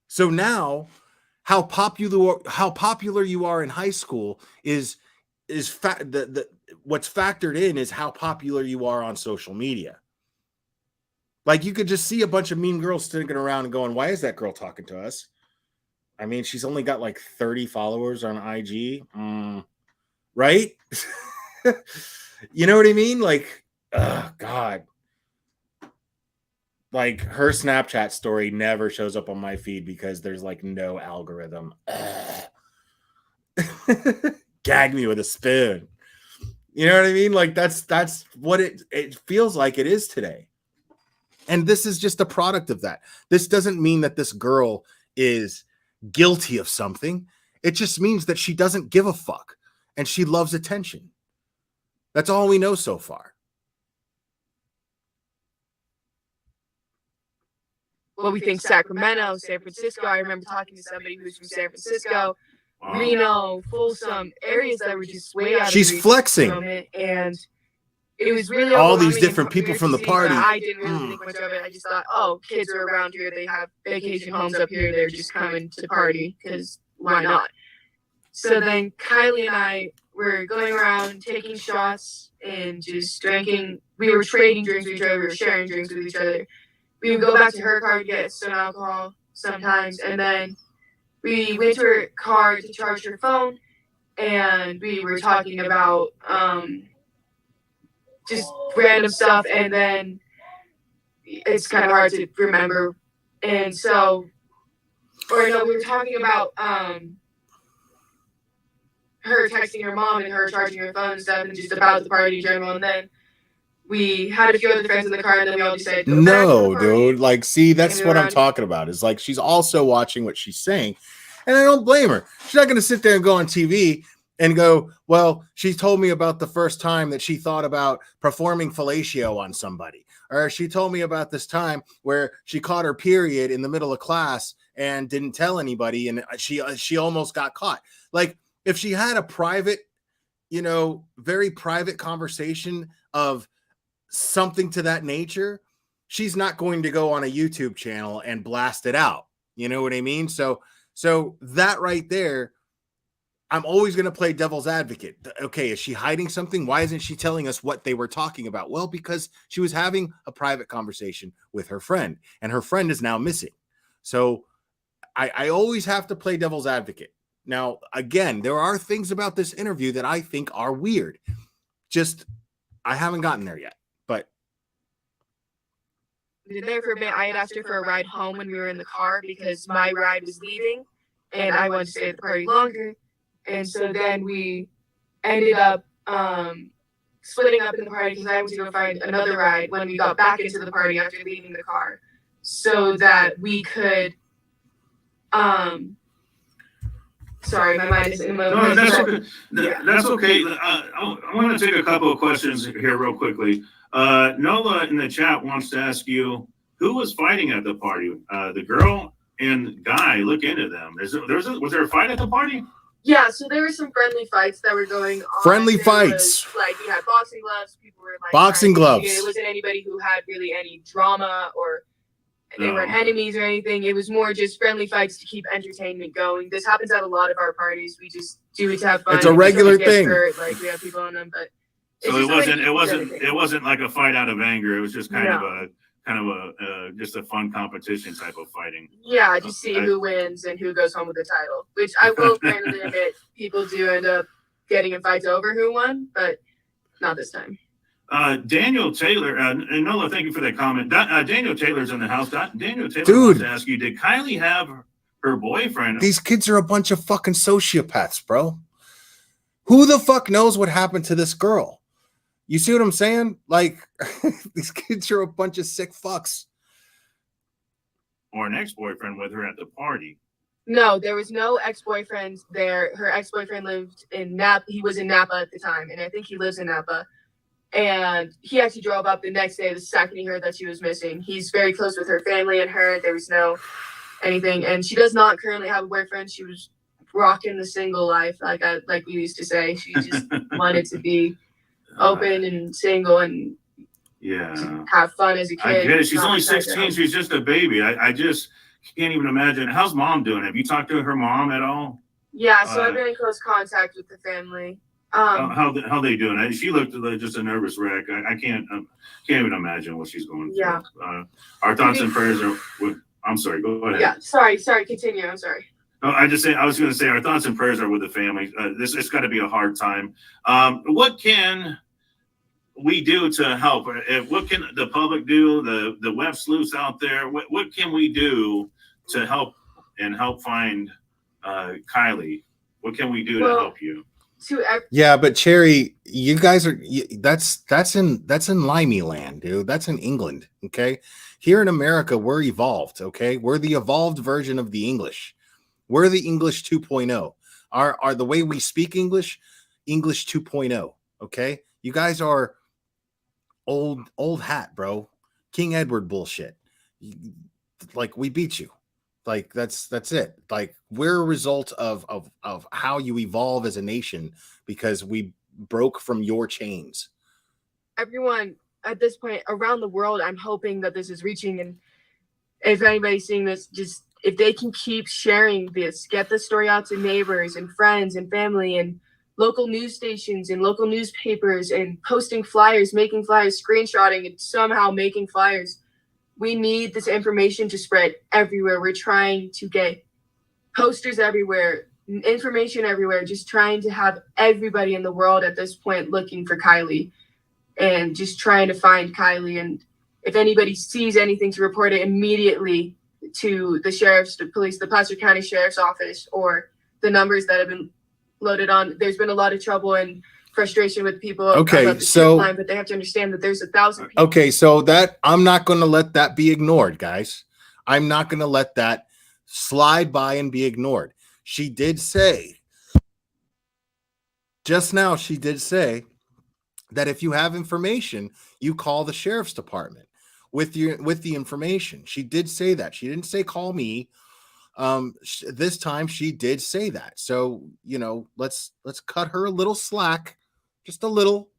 So now, how popular you are in high school is what's factored in is how popular you are on social media. Like, you could just see a bunch of mean girls sticking around and going, why is that girl talking to us? I mean, she's only got like 30 followers on IG. Right? You know what I mean? Like, oh God. Like, her Snapchat story never shows up on my feed because there's like no algorithm. Gag me with a spoon. You know what I mean? Like, that's what it feels like it is today. And this is just a product of that. This doesn't mean that this girl is guilty of something. It just means that she doesn't give a fuck and she loves attention. That's all we know so far. Well, we think Sacramento, San Francisco. I remember talking to somebody who's from San Francisco, Reno, Folsom, areas that were just way out of She's reach flexing. moment, and it was really all these overwhelming different and people weird from to the see, party. but I didn't really think much of it. I just thought, oh, kids are around here. They have vacation homes up here. They're just coming to party because why not? So then Kiely and I were going around taking shots and just drinking. We were trading drinks with each other. We were sharing drinks with each other. We would go back to her car to get some alcohol sometimes, and then we went to her car to charge her phone, and we were talking about just random stuff, and then it's kind of hard to remember. And so, or no, we were talking about her texting her mom and her charging her phone and stuff, and just about the party in general. And then we had a few other friends in the car, and then we all decided to go back to the party. Dude. Like, see, that's what I'm talking about. Is like, she's also watching what she's saying, and I don't blame her. She's not going to sit there and go on TV and go, well, she told me about the first time that she thought about performing fellatio on somebody, or she told me about this time where she caught her period in the middle of class and didn't tell anybody, and she almost got caught. Like, if she had a private, very private conversation of something to that nature, she's not going to go on a YouTube channel and blast it out. You know what I mean? So that right there, I'm always going to play devil's advocate. Okay, is she hiding something? Why isn't she telling us what they were talking about? Well, because she was having a private conversation with her friend, and her friend is now missing. So I always have to play devil's advocate. Now, again, there are things about this interview that I think are weird. Just, I haven't gotten there yet. But we did there for a bit. I had asked her for a ride home when we were in the car because my ride was leaving, and I wanted to stay at the party longer. And so then we ended up splitting up in the party because I went to go find another ride when we got back into the party after leaving the car, so that we could sorry, my mind is in the No, that's okay. That's okay. I want to take a couple of questions here real quickly. Nola in the chat wants to ask you, who was fighting at the party? The girl and guy, look into them. Was there a fight at the party? Yeah, so there were some friendly fights that were going on. Friendly There fights. was, like, you had boxing gloves. People were like Boxing gloves. It wasn't anybody who had really any drama or they weren't enemies or anything. It was more just friendly fights to keep entertainment going. This happens at a lot of our parties. We just do it to have fun. It's a regular thing. Hurt, like, we have people on them, but So it wasn't like a fight out of anger. It was just kind of kind of just a fun competition type of fighting. Yeah, just see who wins and who goes home with the title. Which I will granted admit, people do end up getting in fights over who won, but not this time. Daniel Taylor, and Nola, thank you for that comment. Daniel Taylor's in the house. Daniel Taylor Dude, wants to ask you, did Kiely have her boyfriend? These kids are a bunch of fucking sociopaths, bro. Who the fuck knows what happened to this girl? You see what I'm saying? Like, these kids are a bunch of sick fucks. Or an ex-boyfriend with her at the party. No, there was no ex-boyfriend there. Her ex-boyfriend lived in Napa. He was in Napa at the time, and I think he lives in Napa. And he actually drove up the next day, the second he heard that she was missing. He's very close with her family and her. There was no anything. And she does not currently have a boyfriend. She was rocking the single life, like we used to say. She just wanted to be open and single and have fun as a kid. I get it. She's only 16. She's just a baby. I just can't even imagine. How's mom doing? Have you talked to her mom at all? Yeah, so I've been in close contact with the family. How they doing? She looked like just a nervous wreck. I can't even imagine what she's going through. Yeah. Our thoughts and prayers are with. I'm sorry. Go ahead. Yeah. Sorry. Continue. I'm sorry. No, I was going to say our thoughts and prayers are with the family. It's got to be a hard time. What can we do to help? What can the public do? The web sleuths out there. What can we do to help find Kiely? What can we do to help you? Yeah, but Cherry, you guys are that's in Limey land, dude. That's in England. Okay, here in America, we're evolved. Okay, we're the evolved version of the English. We're the English 2.0. Are the way we speak English 2.0. Okay, you guys are old hat, bro. King Edward bullshit. Like, we beat you. Like, that's it. Like, we're a result of how you evolve as a nation because we broke from your chains. Everyone at this point around the world, I'm hoping that this is reaching, and if anybody's seeing this, just if they can keep sharing this, get the story out to neighbors and friends and family and local news stations and local newspapers and posting flyers, making flyers, screenshotting, and somehow making flyers. We need this information to spread everywhere. We're trying to get posters everywhere, information everywhere, just trying to have everybody in the world at this point looking for Kiely and just trying to find Kiely. And if anybody sees anything, to report it immediately to the police, the Placer County Sheriff's Office, or the numbers that have been loaded on. There's been a lot of trouble and frustration with people. Okay, so line, but they have to understand that there's 1,000 people. Okay, so that I'm not going to let that be ignored, guys. I'm not going to let that slide by and be ignored. She did say just now, she did say that if you have information, you call the sheriff's department with the information. She did say that. She didn't say call me. This time she did say that. So, let's cut her a little slack. Just a little.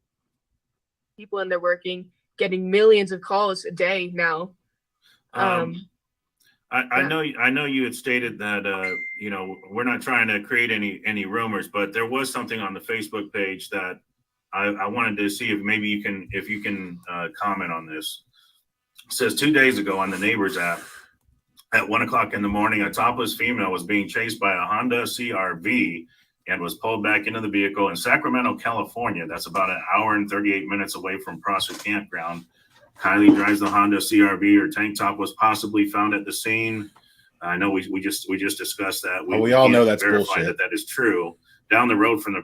People, and they're working, getting millions of calls a day now. I know you had stated that we're not trying to create any rumors, but there was something on the Facebook page that I wanted to see if maybe you can comment on this. It says 2 days ago on the Neighbors app at 1:00 in the morning, a topless female was being chased by a Honda CR-V and was pulled back into the vehicle in Sacramento, California. That's about an hour and 38 minutes away from Prosser Campground. Kiely drives the Honda CR-V. Her tank top was possibly found at the scene. I know we just discussed that. We all know that's verify bullshit. that is true. Down the road from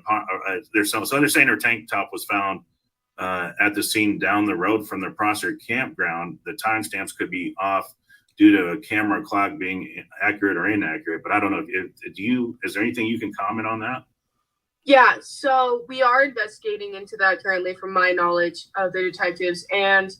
so they're saying her tank top was found at the scene down the road from the Prosser Campground. The timestamps could be off due to a camera clock being accurate or inaccurate, but I don't know. Is there anything you can comment on that? Yeah, so we are investigating into that currently, from my knowledge of the detectives, and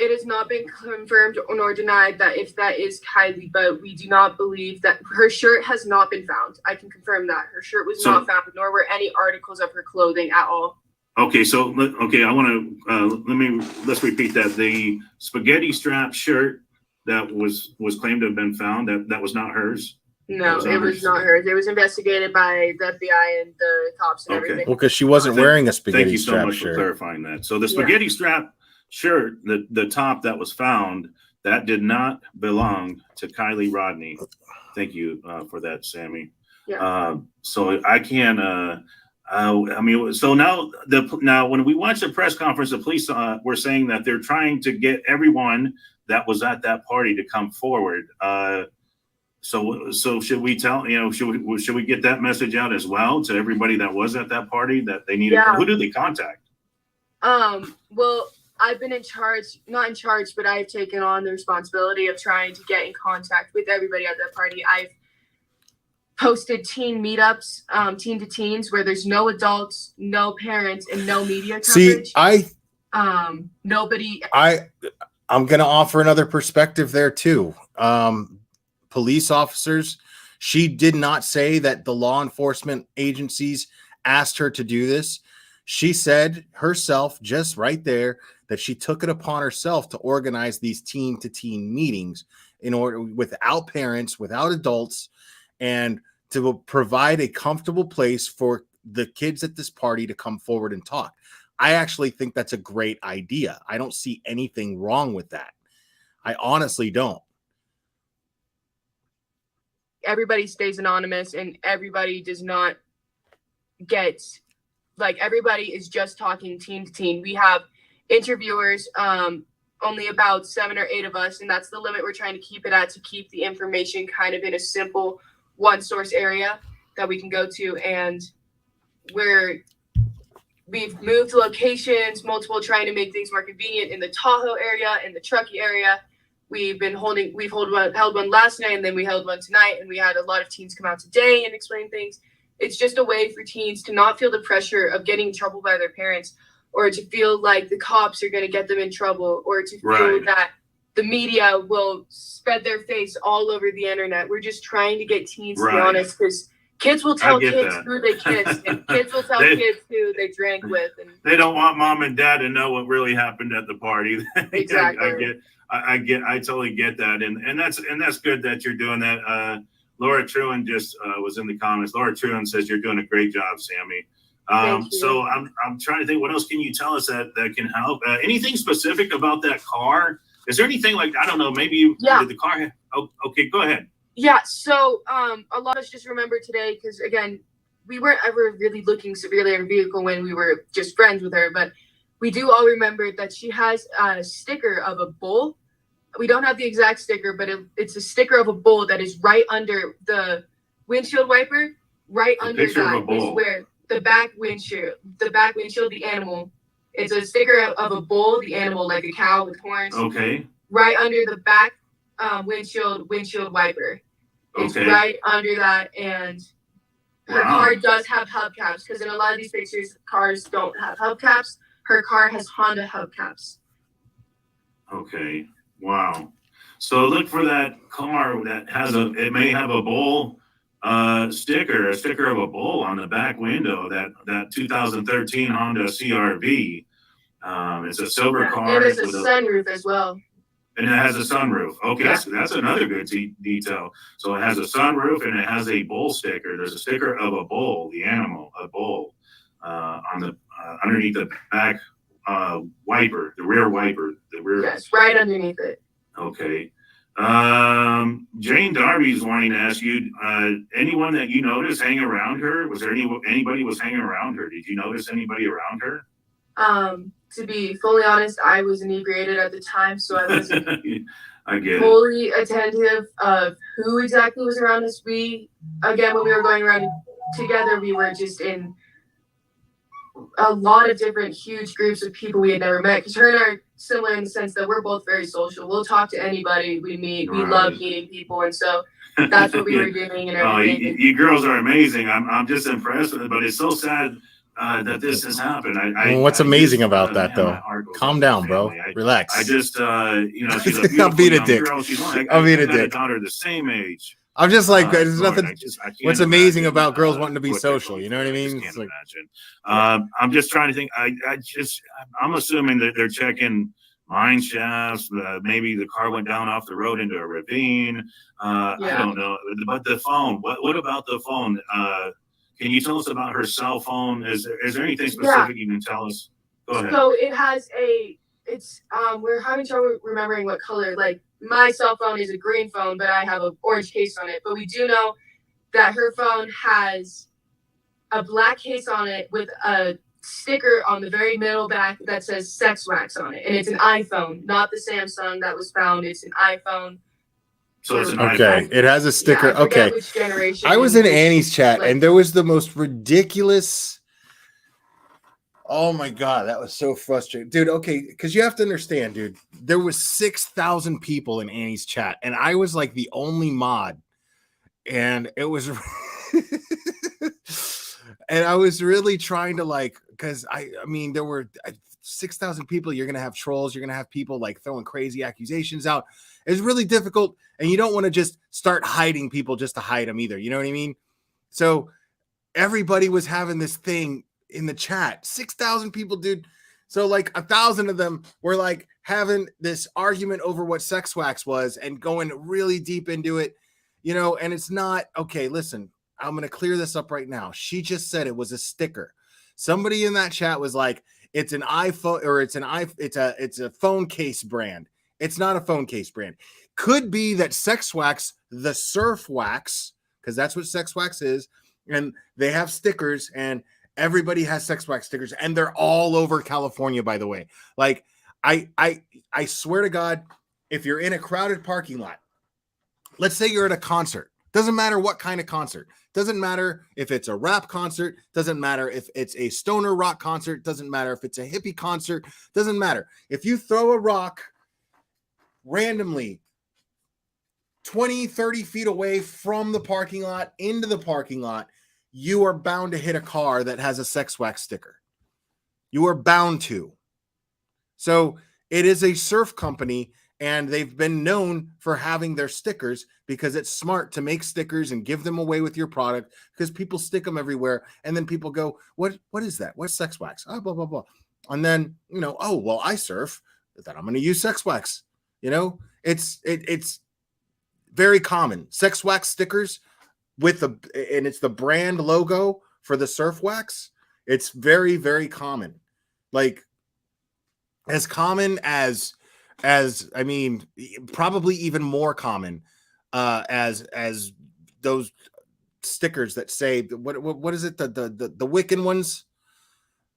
it has not been confirmed nor denied that if that is Kiely, but we do not believe that her shirt has not been found. I can confirm that her shirt was not found, nor were any articles of her clothing at all. Okay, so I want to let's repeat that. The spaghetti strap shirt that was claimed to have been found, that was not hers. No, was it on was her- not hers. It was investigated by the FBI and the cops and Okay. everything. Well, because she wasn't wearing a Thank spaghetti you so strap much for shirt. clarifying that. So the spaghetti strap shirt, the top that was found, that did not belong to Kiely Rodni. Thank you for that, Sammy. Yeah. So I can't. I mean, so now when we watched the press conference, the police were saying that they're trying to get everyone that was at that party to come forward. So should we tell, should we get that message out as well to everybody that was at that party that they need to come? Who do they contact? Well, I've been not in charge, but I've taken on the responsibility of trying to get in contact with everybody at that party. I've posted teen meetups, teen to teens, where there's no adults, no parents, and no media coverage. See, nobody. I'm going to offer another perspective there too. Police officers, she did not say that the law enforcement agencies asked her to do this. She said herself, just right there, that she took it upon herself to organize these teen to teen meetings in order, without parents, without adults, and to provide a comfortable place for the kids at this party to come forward and talk. I actually think that's a great idea. I don't see anything wrong with that. I honestly don't. Everybody stays anonymous, and everybody does not get, everybody is just talking teen to teen. We have interviewers, only about 7 or 8 of us, and that's the limit we're trying to keep it at, to keep the information kind of in a simple one source area that we can go to. And we've moved locations, multiple, trying to make things more convenient in the Tahoe area, in the Truckee area. We've held one last night, and then we held one tonight, and we had a lot of teens come out today and explain things. It's just a way for teens to not feel the pressure of getting in trouble by their parents, or to feel like the cops are going to get them in trouble, or to feel that the media will spread their face all over the internet. We're just trying to get teens to be honest, because kids will tell kids who they kissed, and kids will tell kids who they drank with. And they don't want mom and dad to know what really happened at the party. Exactly. I totally get that, and that's good that you're doing that. Laura Truan just was in the comments. Laura Truan says you're doing a great job, Sammy. So I'm trying to think, what else can you tell us that can help? Anything specific about that car? Is there anything like, I don't know, maybe did the car? Okay, go ahead. Yeah. So a lot of us just remember today, because again, we weren't ever really looking severely at her vehicle when we were just friends with her, but we do all remember that she has a sticker of a bull. We don't have the exact sticker, but it's a sticker of a bull that is right under the windshield wiper. Right under that is where the back windshield, the animal. It's a sticker of a bull, the animal, like a cow with horns. Okay. Right under the back windshield wiper. It's right under that, and her car does have hubcaps, because in a lot of these pictures, cars don't have hubcaps. Her car has Honda hubcaps. Okay. Wow. So look for that car that has it may have a bull a sticker of a bull on the back window, that 2013 Honda CRV. It's a silver car. It has a sunroof as well. And it has a sunroof. Okay, that's another good detail. So it has a sunroof, and it has a bull sticker. There's a sticker of a bull, the animal, a bull, on the underneath the back wiper, the rear wiper, Yes, right underneath it. Okay. Jane Darby's wanting to ask you, anyone that you noticed hanging around her? Was there anybody was hanging around her? Did you notice anybody around her? To be fully honest, I was inebriated at the time, so I wasn't fully attentive of who exactly was around us. When we were going around together, we were just in a lot of different huge groups of people we had never met, because her and I are similar in the sense that we're both very social. We'll talk to anybody we meet. We love meeting people, and so that's what we were doing. And everything. You girls are amazing. I'm just impressed with it, but it's so sad that this has happened. What's amazing about that, though? Calm down, bro. Relax. I just, she's a beautiful I'll beat a young dick. girl. I'll beat a dick. I got a daughter the same age. I'm just like, there's Lord, nothing. What's amazing about girls wanting to be social? You know what I mean? Can't imagine. I'm just trying to think. I'm assuming that they're checking mine shafts. Maybe the car went down off the road into a ravine. I don't know. But the phone. What about the phone? Can you tell us about her cell phone? Is there anything specific you can tell us? Go ahead. So it has it's we're having trouble remembering what color. Like my cell phone is a green phone, but I have an orange case on it. But we do know that her phone has a black case on it with a sticker on the very middle back that says sex wax on it. And it's an iPhone, not the Samsung that was found. It's an iPhone. So it's an okay. iPhone. It has a sticker. Yeah, I forget okay. which generation. I was in which, Annie's chat like, and there was the most ridiculous. Oh my God, that was so frustrating. Dude, okay, because you have to understand, dude, there was 6,000 people in Annie's chat, and I was like the only mod. And it was and I was really trying to like, because I mean, there were 6,000 people. You're gonna have trolls, you're gonna have people like throwing crazy accusations out. It's really difficult, and you don't want to just start hiding people just to hide them either. You know what I mean? So everybody was having this thing in the chat. 6,000 people, dude. So like 1,000 of them were like having this argument over what sex wax was and going really deep into it, you know, and it's not okay. Listen, I'm going to clear this up right now. She just said it was a sticker. Somebody in that chat was like, it's an iPhone or it's a phone case brand. It's not a phone case brand. Could be that sex wax, the surf wax, because that's what sex wax is, and they have stickers, and everybody has sex wax stickers, and they're all over California, by the way. Like, I swear to God, if you're in a crowded parking lot, let's say you're at a concert, doesn't matter what kind of concert, doesn't matter if it's a rap concert, doesn't matter if it's a stoner rock concert, doesn't matter if it's a hippie concert, doesn't matter. If you throw a rock randomly 20, 30 feet away from the parking lot into the parking lot, you are bound to hit a car that has a sex wax sticker. You are bound to. So it is a surf company, and they've been known for having their stickers because it's smart to make stickers and give them away with your product, because people stick them everywhere. And then people go, what is that? What's sex wax? Oh, blah, blah, blah. And then, you know, oh, well, I surf, then I'm going to use sex wax. You know, it's very common. Sex wax stickers and it's the brand logo for the surf wax. It's very, very common. Like as common as I mean, probably even more common as those stickers that say what is it? The Wiccan ones.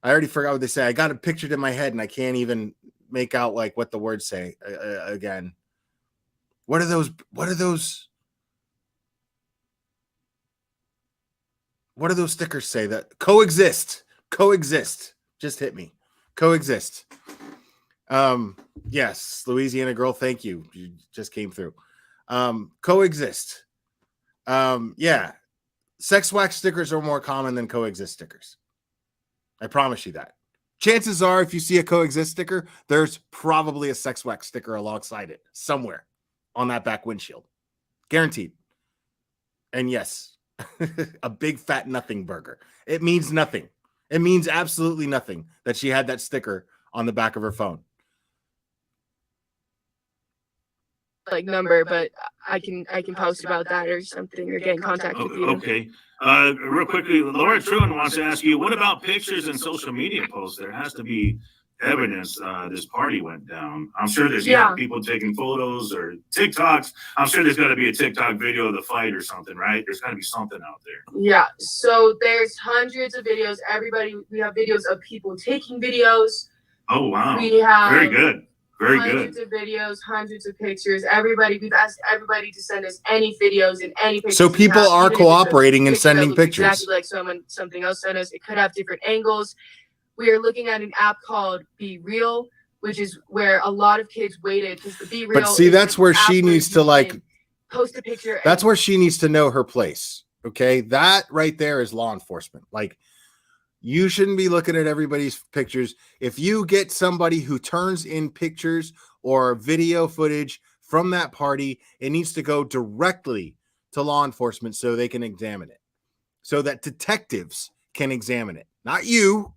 I already forgot what they say. I got it pictured in my head and I can't even make out like what the words say again. What are those? What are those stickers say? That coexist. Just hit me. Coexist. Yes, Louisiana girl, thank you. You just came through. Coexist. Yeah. Sex wax stickers are more common than coexist stickers. I promise you that. Chances are, if you see a coexist sticker, there's probably a sex wax sticker alongside it somewhere on that back windshield. Guaranteed. And yes, a big fat nothing burger. It means nothing. It means absolutely nothing that she had that sticker on the back of her phone. Like number, but I can post about that or something, or get in contact with you. Okay. Real quickly, Laura Truman wants to ask you, what about pictures and social media posts? There has to be evidence this party went down. I'm sure there's people taking photos or TikToks. I'm sure there's got to be a TikTok video of the fight or something, right? There's got to be something out there. Yeah. So there's hundreds of videos. We have videos of people taking videos. Oh, wow. We have very good. Very hundreds good. of videos, hundreds of pictures. We've asked everybody to send us any videos and any pictures. So people are cooperating and sending pictures. Exactly like something else sent us. It could have different angles. We are looking at an app called Be Real, which is where a lot of kids waited because the Be Real. But see, that's where she needs to like post a picture. That's where she needs to know her place. Okay, that right there is law enforcement. Like, you shouldn't be looking at everybody's pictures. If you get somebody who turns in pictures or video footage from that party, it needs to go directly to law enforcement so they can examine it, so that detectives can examine it. Not you,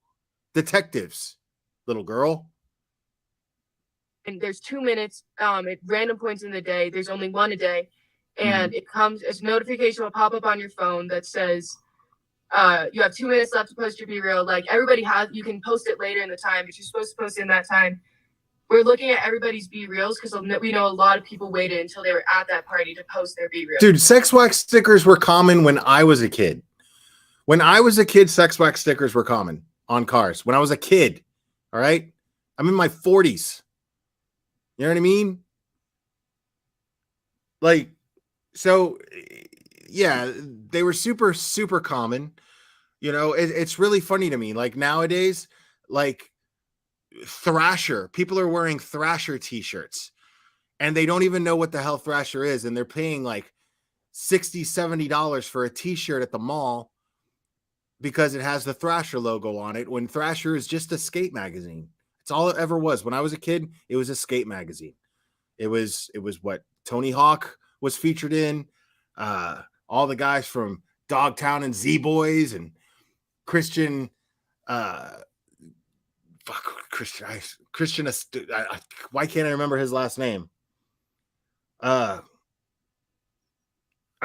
detectives, little girl. and there's 2 minutes at random points in the day. There's only one a day, and it comes as a notification will pop up on your phone that says you have 2 minutes left to post your BeReal. Like, everybody has, you can post it later in the time, but you're supposed to post it in that time. We're looking at everybody's BeReals because we know a lot of people waited until they were at that party to post their BeReal. Dude, sex wax stickers were common when I was a kid. When I was a kid, sex wax stickers were common on cars. When I was a kid, all right? I'm in my 40s. You know what I mean? Like, so, yeah, they were super, super common. You know, it's really funny to me. Like, nowadays, like, Thrasher, people are wearing Thrasher t-shirts, and they don't even know what the hell Thrasher is, and they're paying like $60-$70 for a t-shirt at the mall because it has the Thrasher logo on it, when Thrasher is just a skate magazine. It's all it ever was. When I was a kid, it was a skate magazine. It was what Tony Hawk was featured in, all the guys from Dogtown and Z-Boys and Christian Christian, why can't I remember his last name? I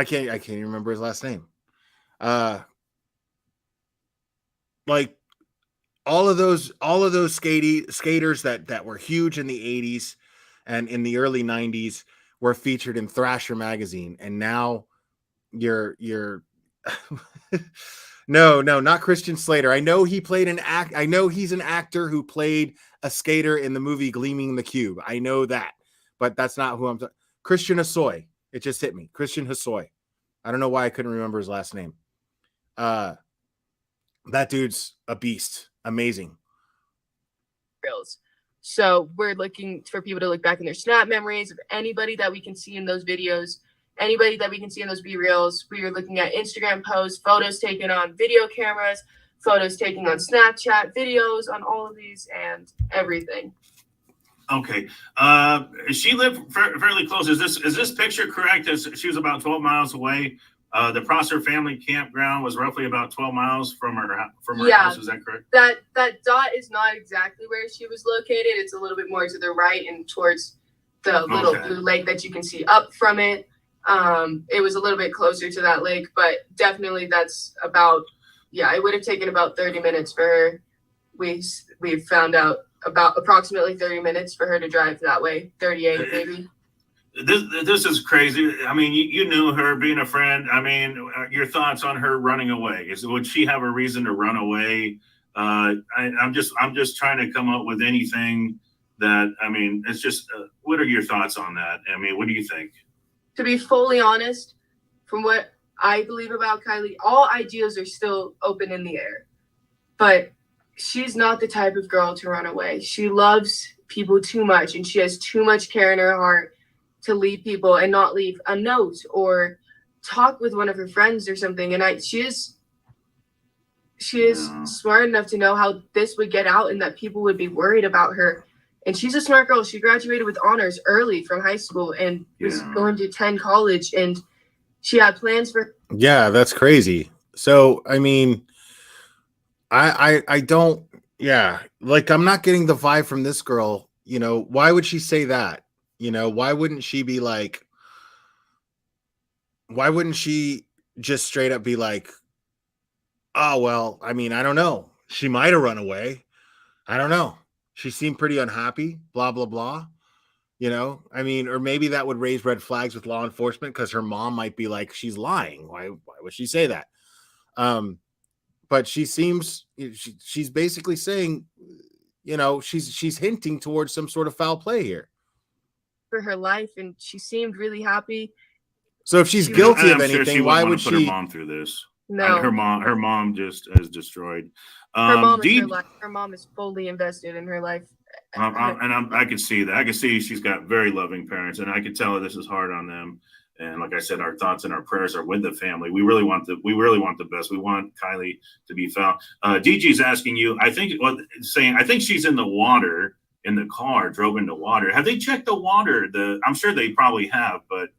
can't remember his last name. Like all of those skaters that were huge in the 80s and in the early 90s were featured in Thrasher magazine, and now you're No, not Christian Slater. I know he played I know he's an actor who played a skater in the movie Gleaming the Cube. I know that, but that's not who I'm talking. Christian Hosoi. It just hit me. Christian Hosoi. I don't know why I couldn't remember his last name. That dude's a beast. Amazing. So we're looking for people to look back in their Snap memories of anybody that we can see in those videos. Anybody that we can see in those BeReals. We are looking at Instagram posts, photos taken on video cameras, photos taken on Snapchat, videos on all of these, and everything. Okay. She lived fairly close. Is this picture correct? She was about 12 miles away. The Prosser family campground was roughly about 12 miles from her house. Is that correct? That dot is not exactly where she was located. It's a little bit more to the right and towards the little blue lake that you can see up from it. It was a little bit closer to that lake, but definitely that's about, it would have taken about 30 minutes for her. We found out about approximately 30 minutes for her to drive that way, 38 maybe. This is crazy. I mean, you knew her, being a friend. I mean, your thoughts on her running away? Would she have a reason to run away? I'm just trying to come up with anything that, I mean, it's just, what are your thoughts on that? I mean, what do you think? To be fully honest, from what I believe about Kiely, all ideas are still open in the air. But she's not the type of girl to run away. She loves people too much, and she has too much care in her heart to leave people and not leave a note or talk with one of her friends or something. And she is smart enough to know how this would get out and that people would be worried about her. And she's a smart girl. She graduated with honors early from high school and was going to attend college, and she had plans for. Yeah, that's crazy. So, I mean, I don't, like, I'm not getting the vibe from this girl. You know, why would she say that? You know, why wouldn't she be like, why wouldn't she just straight up be like, oh, well, I mean, I don't know. She might have run away. I don't know. She seemed pretty unhappy, blah, blah, blah. You know, I mean, or maybe that would raise red flags with law enforcement because her mom might be like, she's lying. Why would she say that? But she seems, she's basically saying, you know, she's hinting towards some sort of foul play here. For her life, and she seemed really happy. So if she's guilty of anything, sure why would put her mom through this? No, her mom just is destroyed. Her mom is her life. Her mom is fully invested in her life. I can see that. I can see she's got very loving parents, and I can tell her this is hard on them. And like I said, our thoughts and our prayers are with the family. We really want the best. We want Kiely to be found. DG's asking you, I think she's in the water in the car, drove into water. Have they checked the water? I'm sure they probably have, but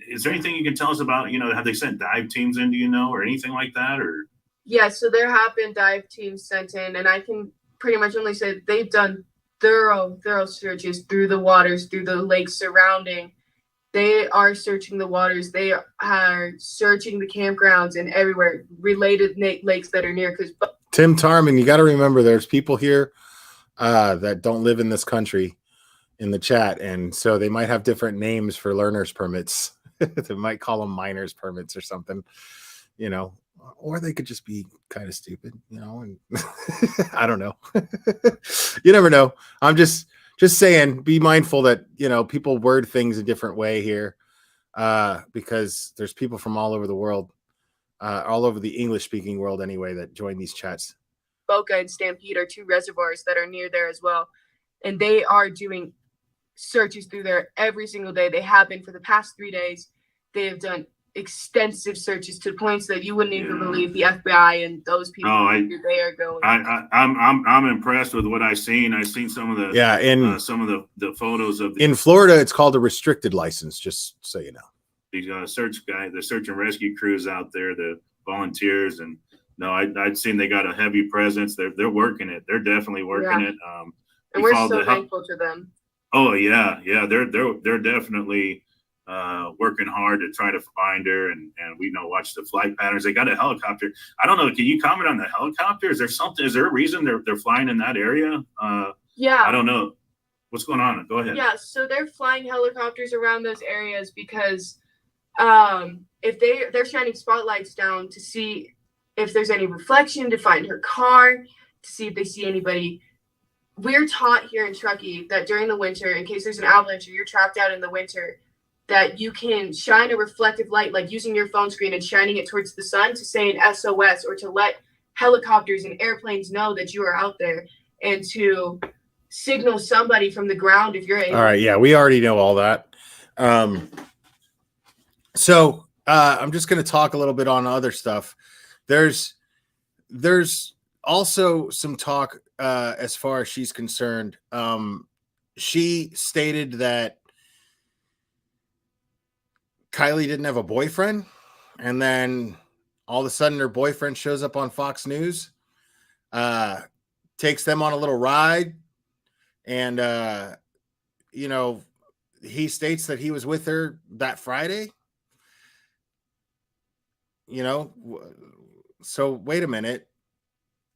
is there anything you can tell us about, you know, have they sent dive teams in, do you know, or anything like that? Or yeah, so there have been dive teams sent in, and I can pretty much only say they've done thorough searches through the waters, through the lakes surrounding. They are searching the waters. They are searching the campgrounds and everywhere related lakes that are near. Because Tim Tarman, you got to remember, there's people here that don't live in this country in the chat, and so they might have different names for learners permits. They might call them miners permits or something, you know, or they could just be kind of stupid, you know. And I don't know. You never know. I'm just saying, be mindful that, you know, people word things a different way here, because there's people from all over the world, all over the English speaking world anyway, that join these chats. Boca and Stampede are two reservoirs that are near there as well, and they are doing searches through there every single day. They have been for the past 3 days. They have done extensive searches to points that you wouldn't even believe the FBI and those people they are going. I'm impressed with what I've seen. I've seen some of the some of the photos of in Florida. It's called a restricted license, just so you know. These the search and rescue crews out there, the volunteers, and no, I'd seen they got a heavy presence. They're working it. They're definitely working it. And we're so thankful to them. Oh yeah. They're definitely working hard to try to find her, and we watch the flight patterns. They got a helicopter. I don't know. Can you comment on the helicopter? Is there something? Is there a reason they're flying in that area? Yeah. I don't know. What's going on? Go ahead. Yeah. So they're flying helicopters around those areas because if they're shining spotlights down to see if there's any reflection, to find her car, to see if they see anybody. We're taught here in Truckee that during the winter, in case there's an avalanche or you're trapped out in the winter, that you can shine a reflective light, like using your phone screen and shining it towards the sun to say an SOS, or to let helicopters and airplanes know that you are out there, and to signal somebody from the ground if you're able. All right. Yeah, we already know all that. So I'm just going to talk a little bit on other stuff. There's also some talk as far as she's concerned. She stated that Kiely didn't have a boyfriend, and then all of a sudden her boyfriend shows up on Fox News, takes them on a little ride, and he states that he was with her that Friday. So wait a minute.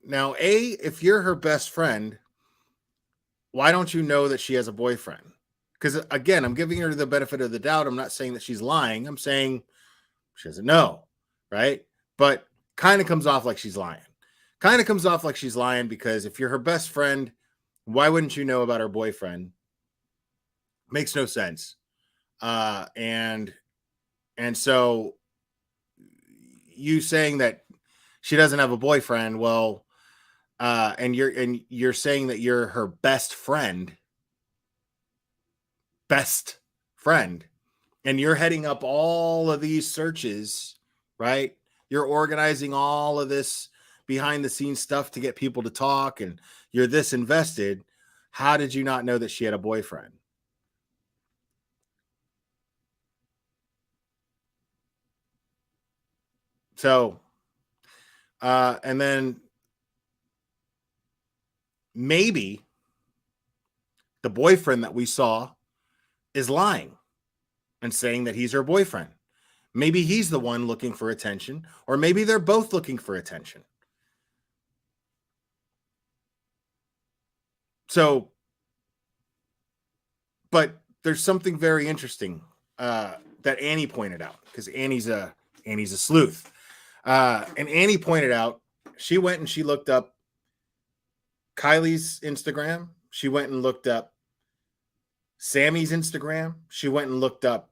Now, if you're her best friend, why don't you know that she has a boyfriend? Because, again, I'm giving her the benefit of the doubt. I'm not saying that she's lying. I'm saying she doesn't know, right? But kind of comes off like she's lying. Because if you're her best friend, why wouldn't you know about her boyfriend? Makes no sense. And so you saying that she doesn't have a boyfriend, well, and you're saying that you're her best friend, and you're heading up all of these searches, right? You're organizing all of this behind the scenes stuff to get people to talk, and you're this invested. How did you not know that she had a boyfriend? So, and then maybe the boyfriend that we saw is lying and saying that he's her boyfriend. Maybe he's the one looking for attention, or maybe they're both looking for attention. So, but there's something very interesting that Annie pointed out, because Annie's a sleuth. And Annie pointed out, she went and she looked up Kiely's Instagram. She went and looked up Sammy's Instagram. She went and looked up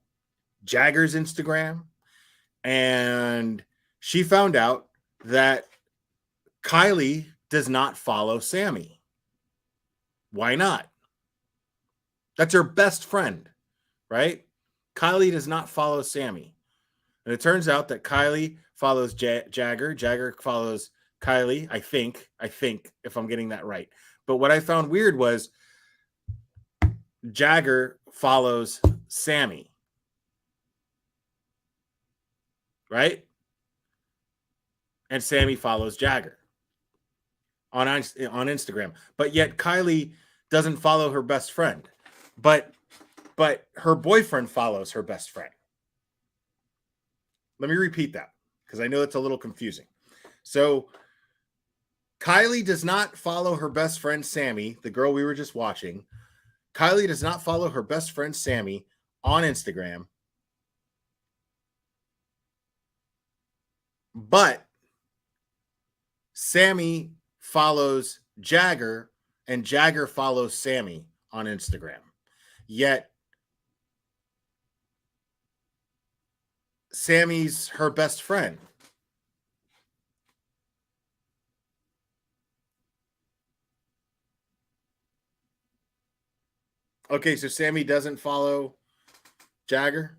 Jagger's Instagram. And she found out that Kiely does not follow Sami. Why not? That's her best friend, right? Kiely does not follow Sami. And it turns out that Kiely follows Jagger. Jagger follows Kiely, I think, if I'm getting that right. But what I found weird was Jagger follows Sami. Right? And Sami follows Jagger on Instagram. But yet Kiely doesn't follow her best friend, but her boyfriend follows her best friend. Let me repeat that because I know it's a little confusing. So Kiely does not follow her best friend Sami, the girl we were just watching. Kiely does not follow her best friend Sami on Instagram. But Sami follows Jagger and Jagger follows Sami on Instagram. Yet Sami's her best friend. Okay, so Sami doesn't follow Jagger?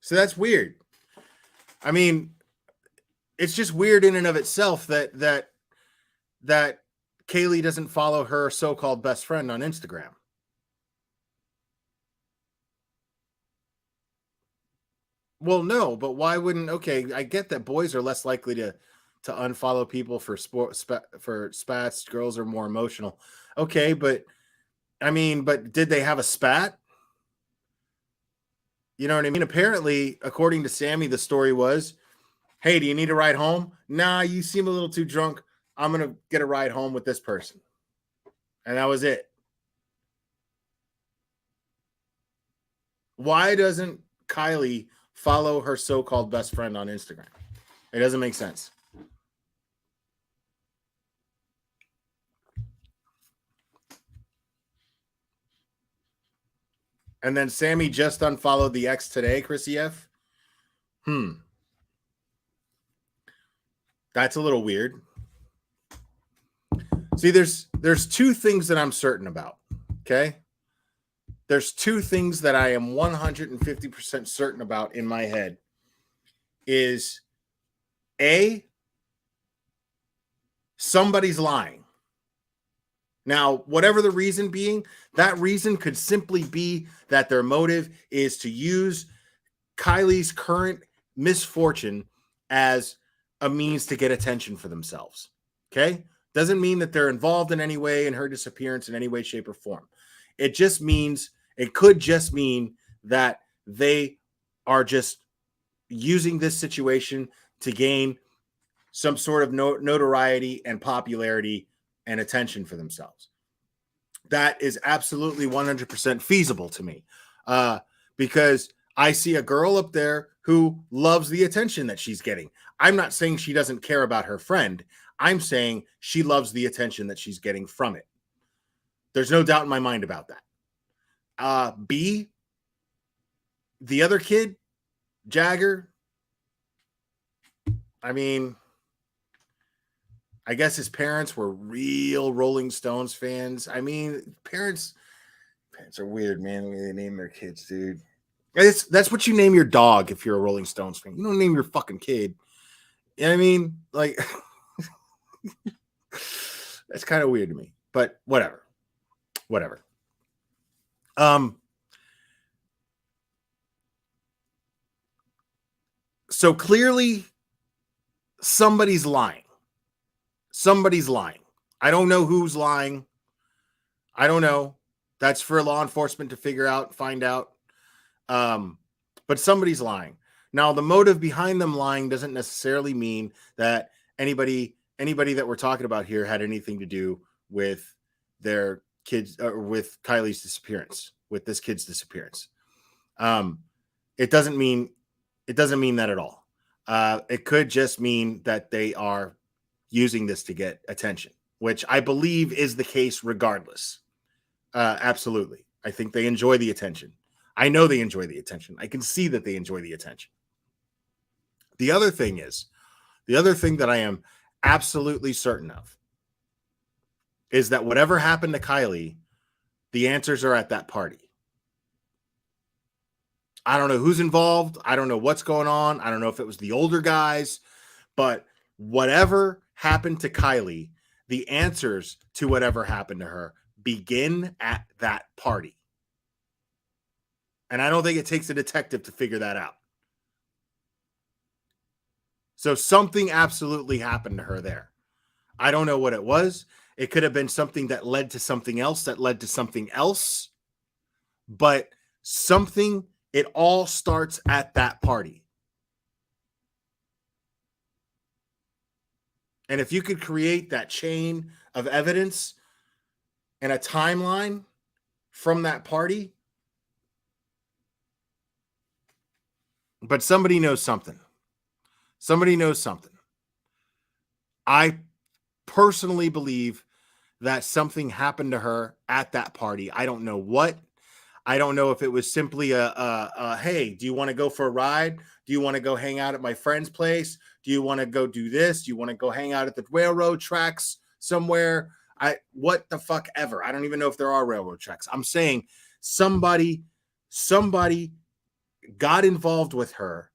So that's weird. I mean, it's just weird in and of itself that Kiely doesn't follow her so-called best friend on Instagram. Well, no, but why wouldn't? Okay, I get that boys are less likely to unfollow people for for spats. Girls are more emotional. Okay, but I mean, but did they have a spat? You know what I mean? Apparently, according to Sami, the story was, hey, do you need a ride home? Nah, you seem a little too drunk. I'm going to get a ride home with this person. And that was it. Why doesn't Kiely follow her so-called best friend on Instagram? It doesn't make sense. And then Sami just unfollowed the ex today, Chrissy F. That's a little weird. See, there's two things that I'm certain about, okay? There's two things that I am 150% certain about in my head. Is A, somebody's lying. Now, whatever the reason being, that reason could simply be that their motive is to use Kiely's current misfortune as a means to get attention for themselves. Okay? Doesn't mean that they're involved in any way in her disappearance in any way, shape, or form. It just means, it could just mean that they are just using this situation to gain some sort of notoriety and popularity and attention for themselves. That is absolutely 100% feasible to me, because I see a girl up there who loves the attention that she's getting. I'm not saying she doesn't care about her friend. I'm saying she loves the attention that she's getting from it. There's no doubt in my mind about that. B, the other kid, Jagger, I mean, I guess his parents were real Rolling Stones fans. I mean, parents are weird, man. The way they name their kids, dude. That's what you name your dog if you're a Rolling Stones fan. You don't name your fucking kid. You know what I mean? Like, that's kind of weird to me. But whatever. So clearly, somebody's lying. Somebody's lying. I don't know who's lying. I don't know. That's for law enforcement to figure out, find out. But somebody's lying. Now, the motive behind them lying doesn't necessarily mean that anybody that we're talking about here had anything to do with their kids or with Kiely's disappearance, with this kid's disappearance. It doesn't mean that at all. It could just mean that they are using this to get attention, which I believe is the case regardless. Absolutely. I think they enjoy the attention. I know they enjoy the attention. I can see that they enjoy the attention. The other thing that I am absolutely certain of is that whatever happened to Kiely, the answers are at that party. I don't know who's involved. I don't know what's going on. I don't know if it was the older guys, but whatever happened to Kiely, the answers to whatever happened to her begin at that party. And I don't think it takes a detective to figure that out. So something absolutely happened to her there. I don't know what it was. It could have been something that led to something else that led to something else. But something, it all starts at that party. And if you could create that chain of evidence and a timeline from that party, but somebody knows something. Somebody knows something. I personally believe that something happened to her at that party. I don't know what. I don't know if it was simply a hey, do you want to go for a ride? Do you want to go hang out at my friend's place? Do you want to go do this? Do you want to go hang out at the railroad tracks somewhere? What the fuck ever. I don't even know if there are railroad tracks. I'm saying somebody got involved with her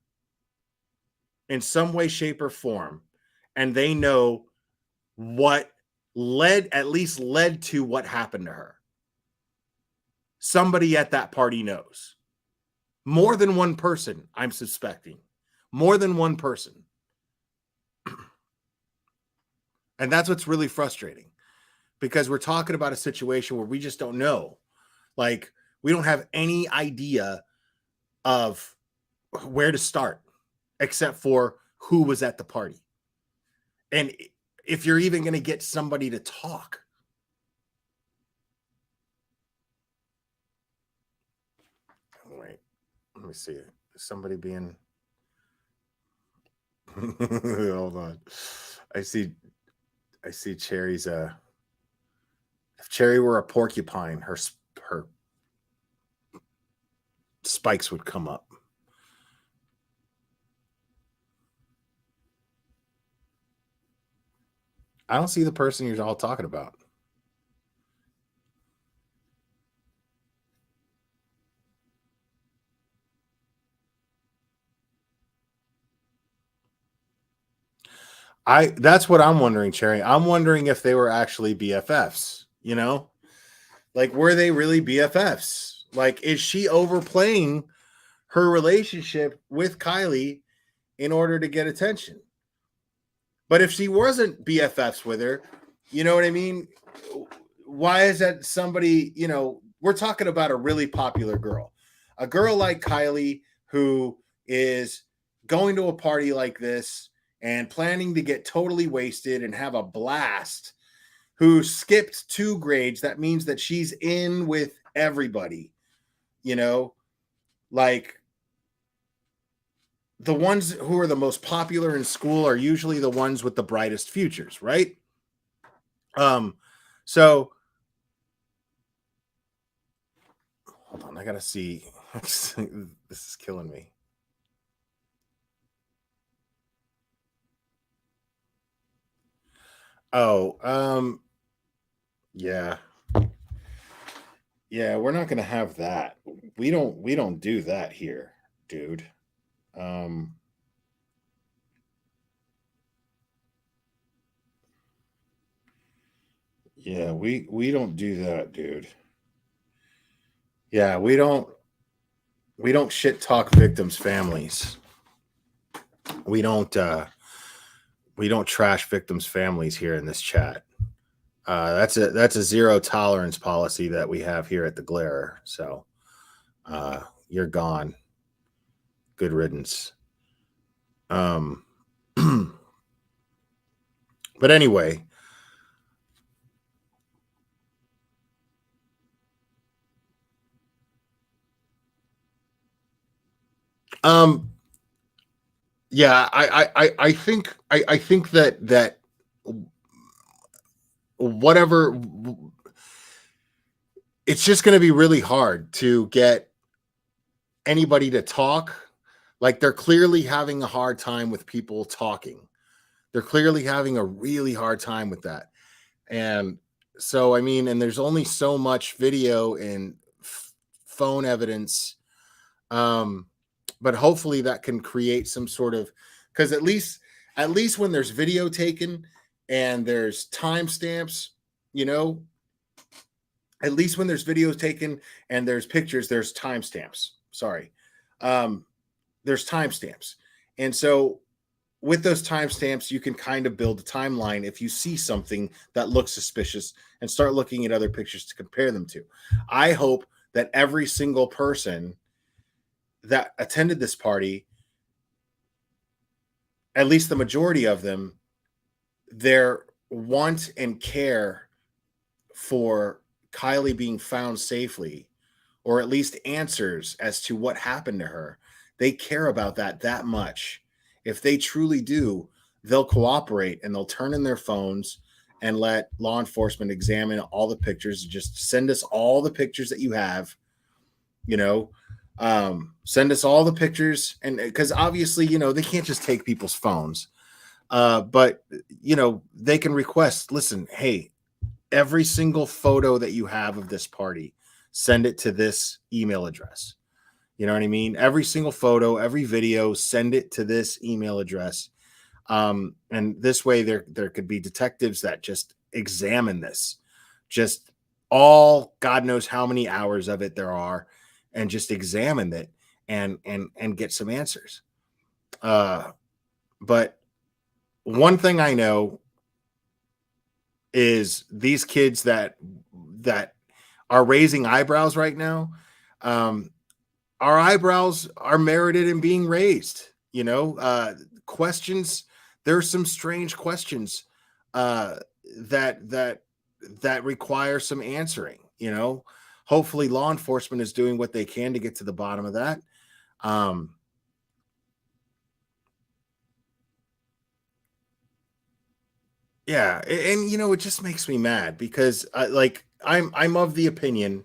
in some way, shape, or form, and they know what at least led to what happened to her. Somebody at that party knows. More than one person, I'm suspecting. More than one person. And that's what's really frustrating, because we're talking about a situation where we just don't know. Like, we don't have any idea of where to start except for who was at the party. And if you're even going to get somebody to talk. Wait, let me see. Is somebody being... Hold on. I see Cherry's if Cherry were a porcupine, her spikes would come up. I don't see the person you're all talking about. That's what I'm wondering, Cherry. I'm wondering if they were actually BFFs, you know? Like, were they really BFFs? Like, is she overplaying her relationship with Kiely in order to get attention? But if she wasn't BFFs with her, you know what I mean? Why is that somebody, you know, we're talking about a really popular girl. A girl like Kiely who is going to a party like this and planning to get totally wasted and have a blast, who skipped 2 grades. That means that she's in with everybody, you know, like the ones who are the most popular in school are usually the ones with the brightest futures, right? So hold on, I gotta see. This is killing me. Oh, yeah. Yeah, we're not gonna have that. We don't do that here, dude. Yeah, we don't do that, dude. Yeah, we don't shit talk victims' families. We don't trash victims' families here in this chat. That's a zero tolerance policy that we have here at the Glare. So you're gone. Good riddance. But anyway, yeah, I think that whatever, it's just going to be really hard to get anybody to talk. Like, they're clearly having a hard time with people talking. They're clearly having a really hard time with that. And so, I mean, and there's only so much video and phone evidence. But hopefully that can create some sort of, because at least when there's video taken and there's timestamps, you know, at least when there's videos taken and there's pictures, there's timestamps. Sorry. There's timestamps. And so with those timestamps, you can kind of build a timeline if you see something that looks suspicious and start looking at other pictures to compare them to. I hope that every single person that attended this party, at least the majority of them, their want and care for Kiely being found safely, or at least answers as to what happened to her, they care about that much. If they truly do, they'll cooperate and they'll turn in their phones and let law enforcement examine all the pictures. Just send us all the pictures that you have, send us all the pictures. And because obviously, they can't just take people's phones. But they can request, listen, hey, every single photo that you have of this party, send it to this email address. You know what I mean? Every single photo, every video, send it to this email address. And this way there could be detectives that just examine this, just all God knows how many hours of it there are, and just examine it and get some answers. But one thing I know is these kids that are raising eyebrows right now, our eyebrows are merited in being raised. Questions. There's some strange questions that require some answering. Hopefully law enforcement is doing what they can to get to the bottom of that. Yeah, and it just makes me mad because I'm of the opinion,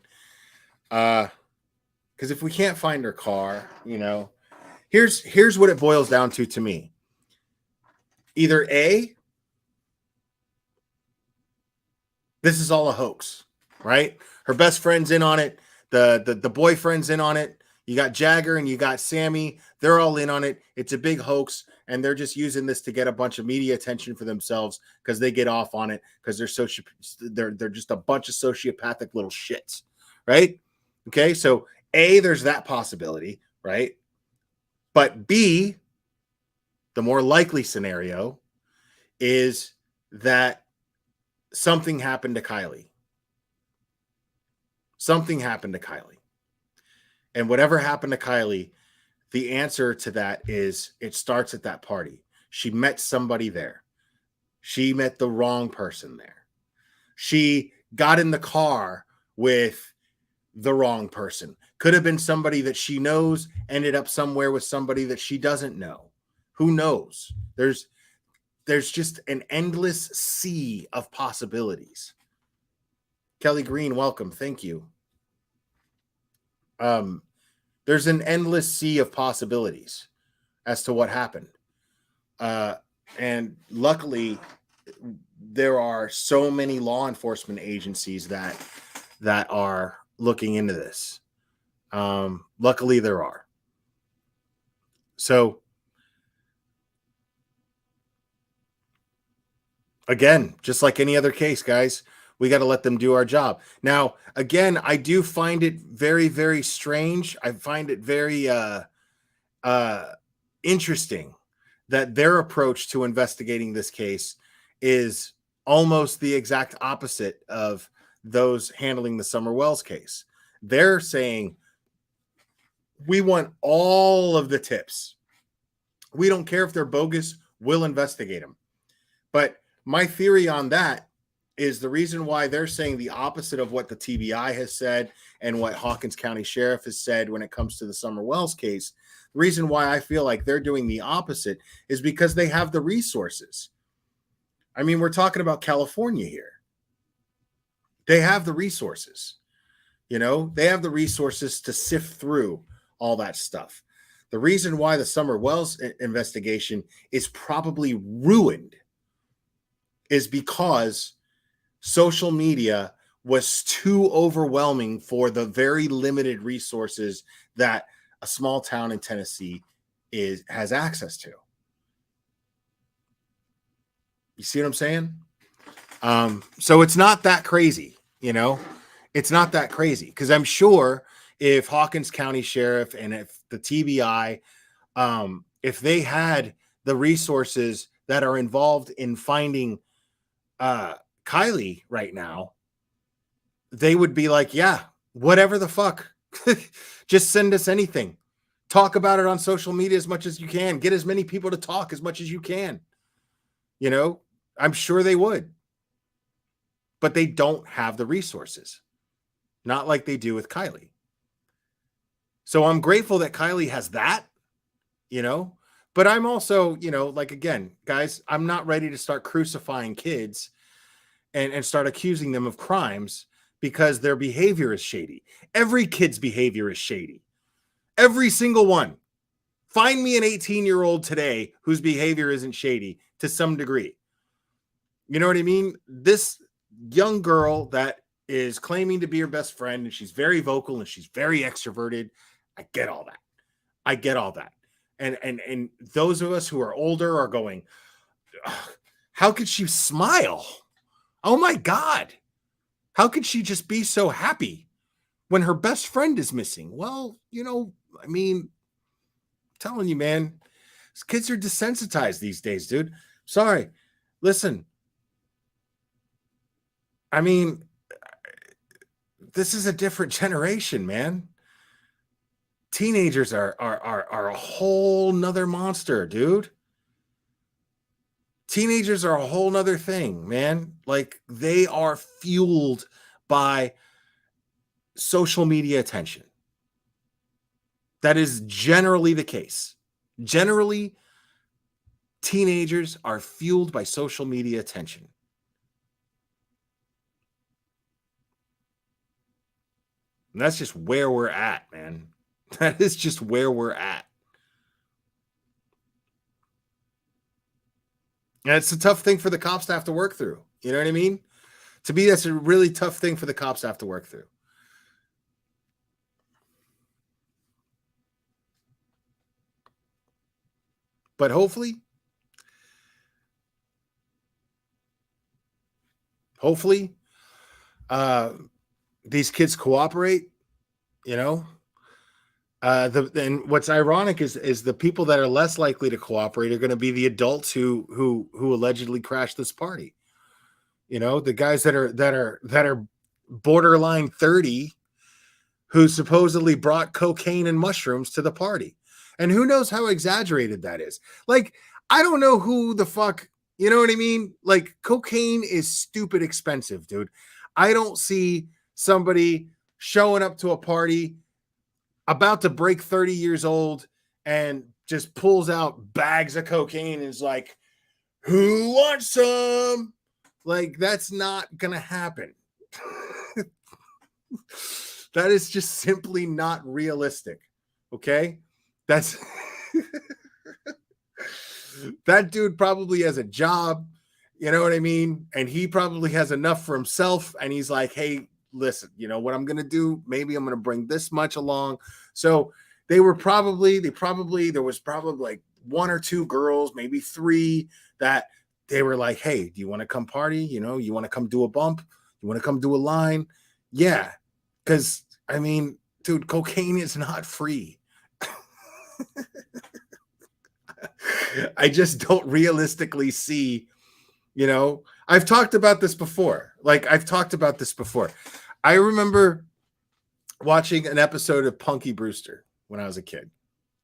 because if we can't find her car, here's what it boils down to me. Either A, this is all a hoax, right? Her best friend's in on it, the boyfriend's in on it. You got Jagger and you got Sami. They're all in on it. It's a big hoax, and they're just using this to get a bunch of media attention for themselves because they get off on it because they're just a bunch of sociopathic little shits, right? Okay, so A, there's that possibility, right? But B, the more likely scenario is that something happened to Kiely. Something happened to Kiely. And whatever happened to Kiely, the answer to that is it starts at that party. She met somebody there. She met the wrong person there. She got in the car with the wrong person. Could have been somebody that she knows, ended up somewhere with somebody that she doesn't know. Who knows? There's just an endless sea of possibilities. Kelly Green, welcome. Thank you. There's an endless sea of possibilities as to what happened. And luckily, there are so many law enforcement agencies that are looking into this. Luckily, there are. So, again, just like any other case, guys, we got to let them do our job. Now, again, I do find it very, very strange. I find it very interesting that their approach to investigating this case is almost the exact opposite of those handling the Summer Wells case. They're saying, we want all of the tips. We don't care if they're bogus. We'll investigate them. But my theory on that is the reason why they're saying the opposite of what the TBI has said and what Hawkins County Sheriff has said when it comes to the Summer Wells case. The reason why I feel like they're doing the opposite is because they have the resources. I mean, we're talking about California here. They have the resources. They have the resources to sift through all that stuff. The reason why the Summer Wells investigation is probably ruined is because social media was too overwhelming for the very limited resources that a small town in Tennessee has access to. You see what I'm saying? So it's not that crazy, it's not that crazy, because I'm sure if Hawkins County Sheriff and if the TBI, if they had the resources that are involved in finding Kiely right now, they would be like, yeah, whatever the fuck. Just send us anything. Talk about it on social media as much as you can. Get as many people to talk as much as you can. You know, I'm sure they would. But they don't have the resources. Not like they do with Kiely. So I'm grateful that Kiely has that, you know. But I'm also, you know, like, again, guys, I'm not ready to start crucifying kids and start accusing them of crimes because their behavior is shady. Every kid's behavior is shady. Every single one. Find me an 18-year-old today whose behavior isn't shady to some degree. You know what I mean? This young girl that is claiming to be her best friend, and she's very vocal and she's very extroverted. I get all that. I get all that. And those of us who are older are going, how could she smile? Oh my God. How could she just be so happy when her best friend is missing? Well, you know, I mean, I'm telling you, man, kids are desensitized these days, dude. Sorry. Listen, I mean, this is a different generation, man. Teenagers are a whole nother monster, dude. Teenagers are a whole nother thing, man. Like, they are fueled by social media attention. That is generally the case. Generally, teenagers are fueled by social media attention. And that's just where we're at, man. That is just where we're at. And it's a tough thing for the cops to have to work through. You know what I mean? To me, that's a really tough thing for the cops to have to work through. But hopefully, these kids cooperate, you know. And what's ironic is the people that are less likely to cooperate are going to be the adults who allegedly crashed this party. You know, the guys that are borderline 30 who supposedly brought cocaine and mushrooms to the party. And who knows how exaggerated that is. Like, I don't know who the fuck, you know what I mean? Like, cocaine is stupid expensive, dude. I don't see somebody showing up to a party about to break 30 years old and just pulls out bags of cocaine and is like, who wants some? Like, that's not going to happen. That is just simply not realistic. Okay? That's that dude probably has a job, you know what I mean? And he probably has enough for himself. And he's like, hey, listen, you know what I'm going to do? Maybe I'm going to bring this much along. So there was probably like one or two girls, maybe three, that they were like, hey, do you want to come party? You know, you want to come do a bump? You want to come do a line? Yeah. Because, I mean, dude, cocaine is not free. I just don't realistically see, you know, I've talked about this before. I remember watching an episode of Punky Brewster when I was a kid.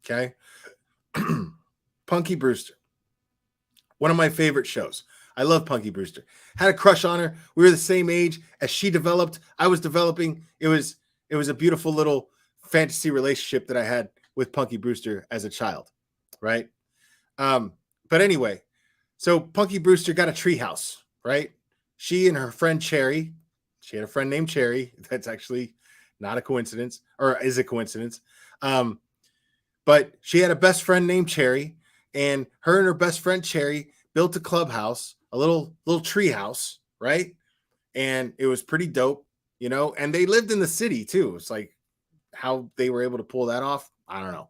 Okay. Punky Brewster. One of my favorite shows. I love Punky Brewster. Had a crush on her. We were the same age. As she developed, I was developing. It was a beautiful little fantasy relationship that I had with Punky Brewster as a child. Right. But anyway, so Punky Brewster got a treehouse, right? She and her friend Cherry, she had a friend named Cherry. That's actually not a coincidence, or is a coincidence. But she had a best friend named Cherry, and her best friend Cherry built a clubhouse, a little tree house, right? And it was pretty dope, you know, and they lived in the city too. It's like how they were able to pull that off, I don't know.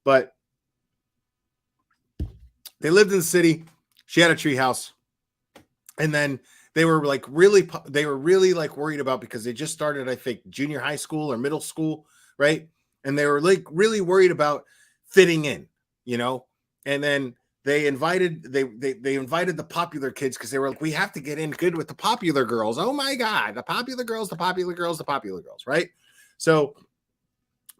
But they lived in the city. She had a tree house. And then they were really like worried about, because they just started, I think, junior high school or middle school, right? And they were like really worried about fitting in, you know? And then they invited the popular kids because they were like, we have to get in good with the popular girls. Oh my God, the popular girls, right? So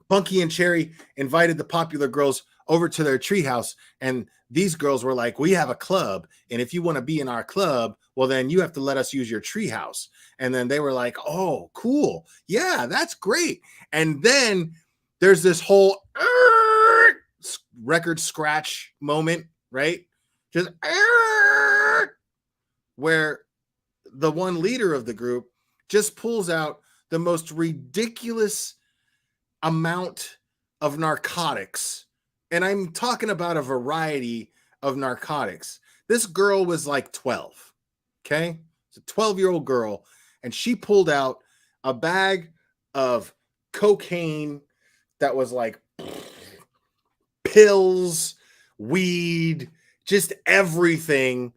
Punky and Cherry invited the popular girls over to their treehouse, and these girls were like, we have a club, and if you want to be in our club, well, then you have to let us use your treehouse. And then they were like, oh, cool. Yeah, that's great. And then there's this whole record scratch moment, right? Just where the one leader of the group just pulls out the most ridiculous amount of narcotics. And I'm talking about a variety of narcotics. This girl was like 12. Okay. It's a 12-year-old girl. And she pulled out a bag of cocaine that was like pills, weed, just everything.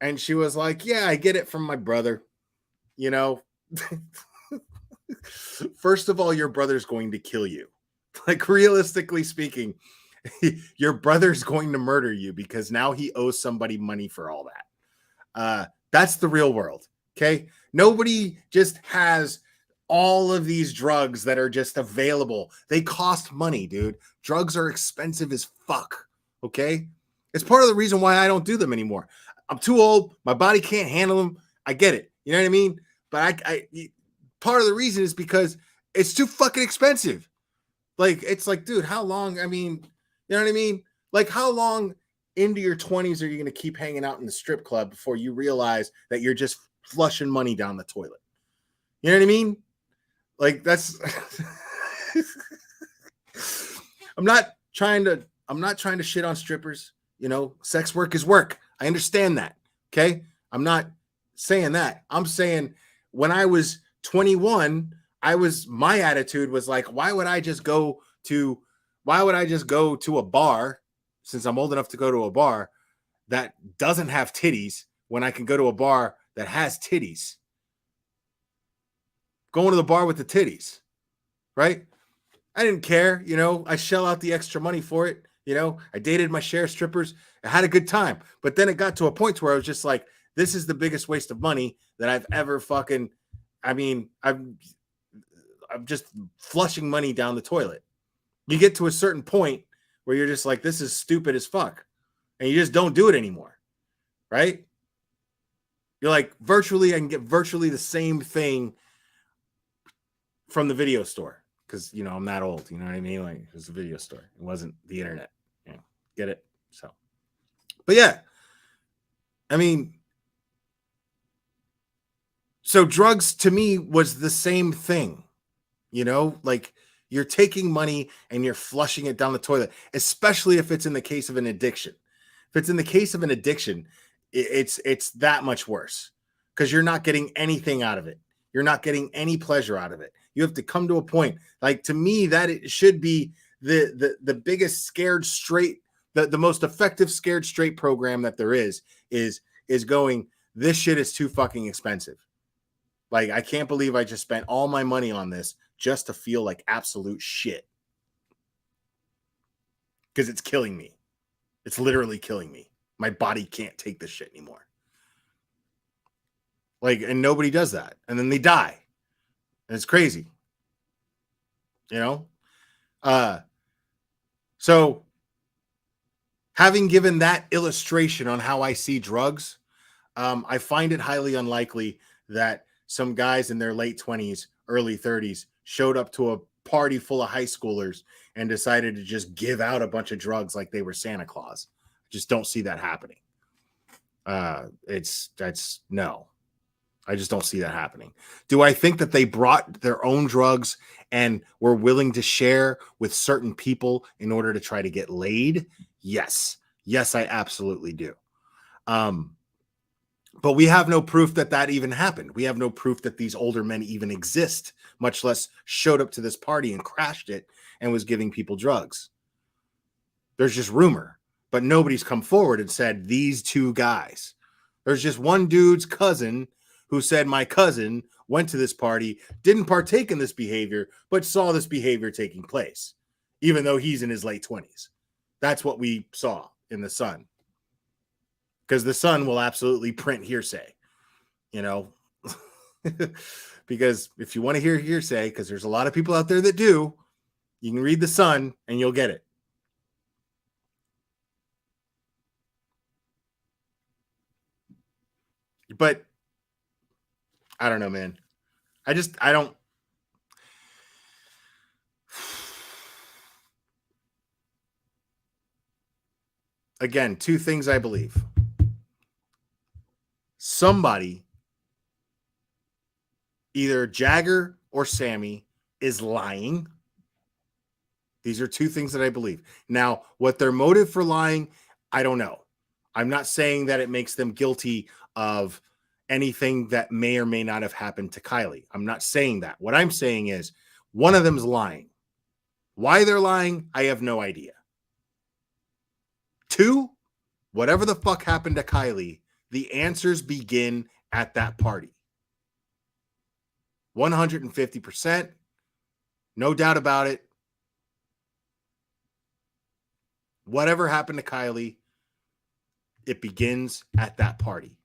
And she was like, yeah, I get it from my brother. You know, first of all, your brother's going to kill you. Like, realistically speaking, your brother's going to murder you because now he owes somebody money for all that. That's the real world. Okay. Nobody just has all of these drugs that are just available. They cost money, dude. Drugs are expensive as fuck. Okay. It's part of the reason why I don't do them anymore. I'm too old. My body can't handle them. I get it. You know what I mean? But part of the reason is because it's too fucking expensive. Like, it's like, dude, how long? I mean, you know what I mean? Like, how long into your 20s are you going to keep hanging out in the strip club before you realize that you're just flushing money down the toilet? You know what I mean? Like, that's I'm not trying to shit on strippers. You know, sex work is work. I understand that. Okay. I'm not saying that. I'm saying when I was 21, my attitude was like, why would I just go to a bar, since I'm old enough to go to a bar that doesn't have titties, when I can go to a bar that has titties? Going to the bar with the titties, right? I didn't care, you know, I shell out the extra money for it. You know, I dated my share of strippers. I had a good time. But then it got to a point where I was just like, this is the biggest waste of money that I've ever fucking, I mean, I'm just flushing money down the toilet. You get to a certain point where you're just like, this is stupid as fuck. And you just don't do it anymore. Right? You're like, I can get virtually the same thing from the video store. Because, you know, I'm that old. You know what I mean? Like, it was a video store. It wasn't the internet. You know, get it? So, but yeah. I mean, so drugs to me was the same thing. You know, like, you're taking money and you're flushing it down the toilet, especially if it's in the case of an addiction. If it's in the case of an addiction, it's that much worse because you're not getting anything out of it. You're not getting any pleasure out of it. You have to come to a point, like, to me, that it should be the biggest scared straight, the most effective scared straight program that there is going, this shit is too fucking expensive. Like, I can't believe I just spent all my money on this just to feel like absolute shit. Because it's killing me. It's literally killing me. My body can't take this shit anymore. Like, and nobody does that. And then they die. And it's crazy. You know? So, having given that illustration on how I see drugs, I find it highly unlikely that some guys in their late 20s, early 30s showed up to a party full of high schoolers and decided to just give out a bunch of drugs like they were Santa Claus. Just don't see that happening. No. I just don't see that happening. Do I think that they brought their own drugs and were willing to share with certain people in order to try to get laid? Yes. Yes, I absolutely do. But we have no proof that even happened. We have no proof that these older men even exist, much less showed up to this party and crashed it and was giving people drugs. There's just rumor, but nobody's come forward and said these two guys. There's just one dude's cousin who said, my cousin went to this party, didn't partake in this behavior, but saw this behavior taking place, even though he's in his late 20s. That's what we saw in the Sun. because the Sun will absolutely print hearsay, you know, because if you want to hear hearsay, because there's a lot of people out there that do, you can read the Sun and you'll get it. But I don't know, man. I don't. Again, two things I believe. Somebody, either Jagger or Sami, is lying. These are two things that I believe. Now, what their motive for lying, I don't know. I'm not saying that it makes them guilty of anything that may or may not have happened to Kiely. I'm not saying that. What I'm saying is one of them's lying. Why they're lying, I have no idea. Two, whatever the fuck happened to Kiely, the answers begin at that party. 150%. No doubt about it. Whatever happened to Kiely, it begins at that party.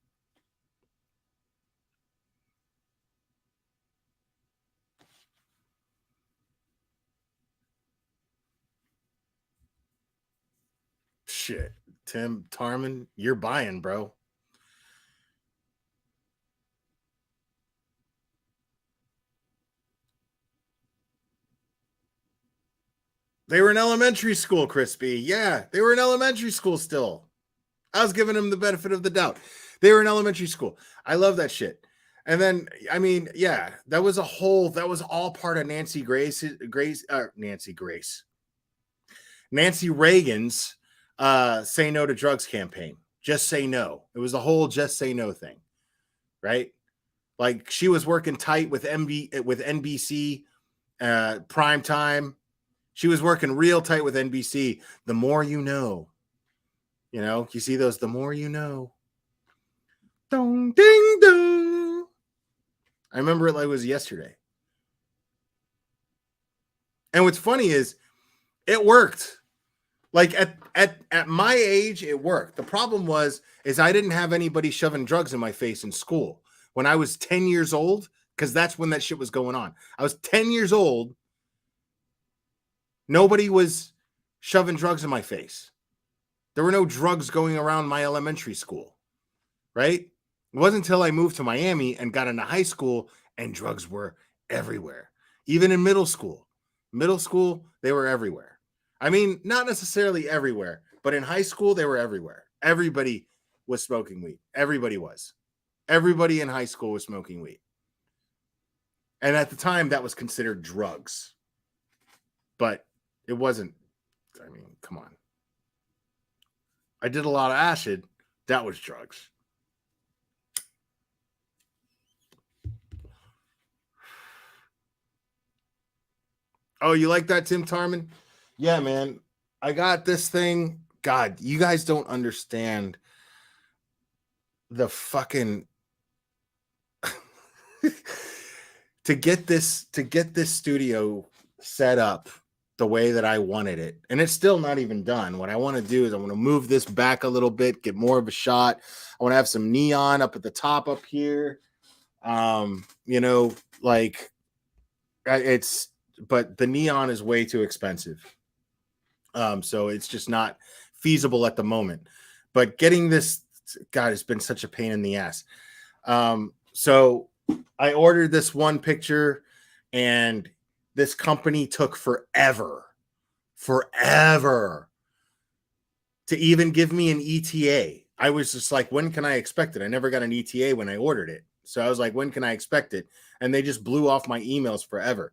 Shit. Tim Tarman, you're buying, bro. They were in elementary school, Crispy. Yeah, they were in elementary school still. I was giving them the benefit of the doubt. They were in elementary school. I love that shit. And then, I mean, yeah, that was all part of Nancy Reagan's Say No to Drugs campaign. Just say no. It was the whole just say no thing, right? Like she was working tight with NBC prime time. She was working real tight with NBC. The more you know. You know, you see those, the more you know. Dong, ding, dong. I remember it like it was yesterday. And what's funny is it worked. Like at my age, it worked. The problem is I didn't have anybody shoving drugs in my face in school. When I was 10 years old, because that's when that shit was going on. I was 10 years old. Nobody was shoving drugs in my face. There were no drugs going around my elementary school, right? It wasn't until I moved to Miami and got into high school and drugs were everywhere. Even in middle school. Middle school, they were everywhere. I mean, not necessarily everywhere, but in high school, they were everywhere. Everybody was smoking weed. Everybody was. Everybody in high school was smoking weed. And at the time, that was considered drugs. But it wasn't. I mean, come on. I did a lot of acid. That was drugs. Oh, you like that, Tim Tarman? Yeah, man. I got this thing. God, you guys don't understand the fucking to get this studio set up the way that I wanted it. And it's still not even done. What I want to do is I want to move this back a little bit, get more of a shot. I want to have some neon up at the top up here. You know, like but the neon is way too expensive. So it's just not feasible at the moment. But getting this, God, it's been such a pain in the ass. So I ordered this one picture and this company took forever to even give me an ETA. I was just like, when can I expect it? I never got an ETA when I ordered it. So I was like, when can I expect it? And they just blew off my emails forever.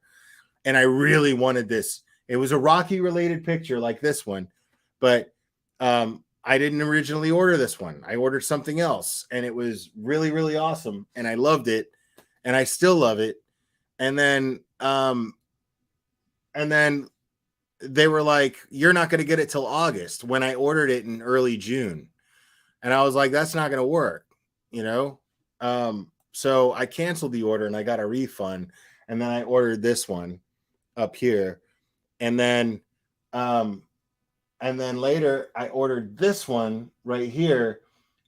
And I really wanted this. It was a Rocky related picture like this one, but I didn't originally order this one. I ordered something else and it was really, really awesome. And I loved it and I still love it. And then they were like, you're not going to get it till August, when I ordered it in early June. And I was like, that's not going to work, you know? So I canceled the order and I got a refund. And then I ordered this one up here. And then later I ordered this one right here.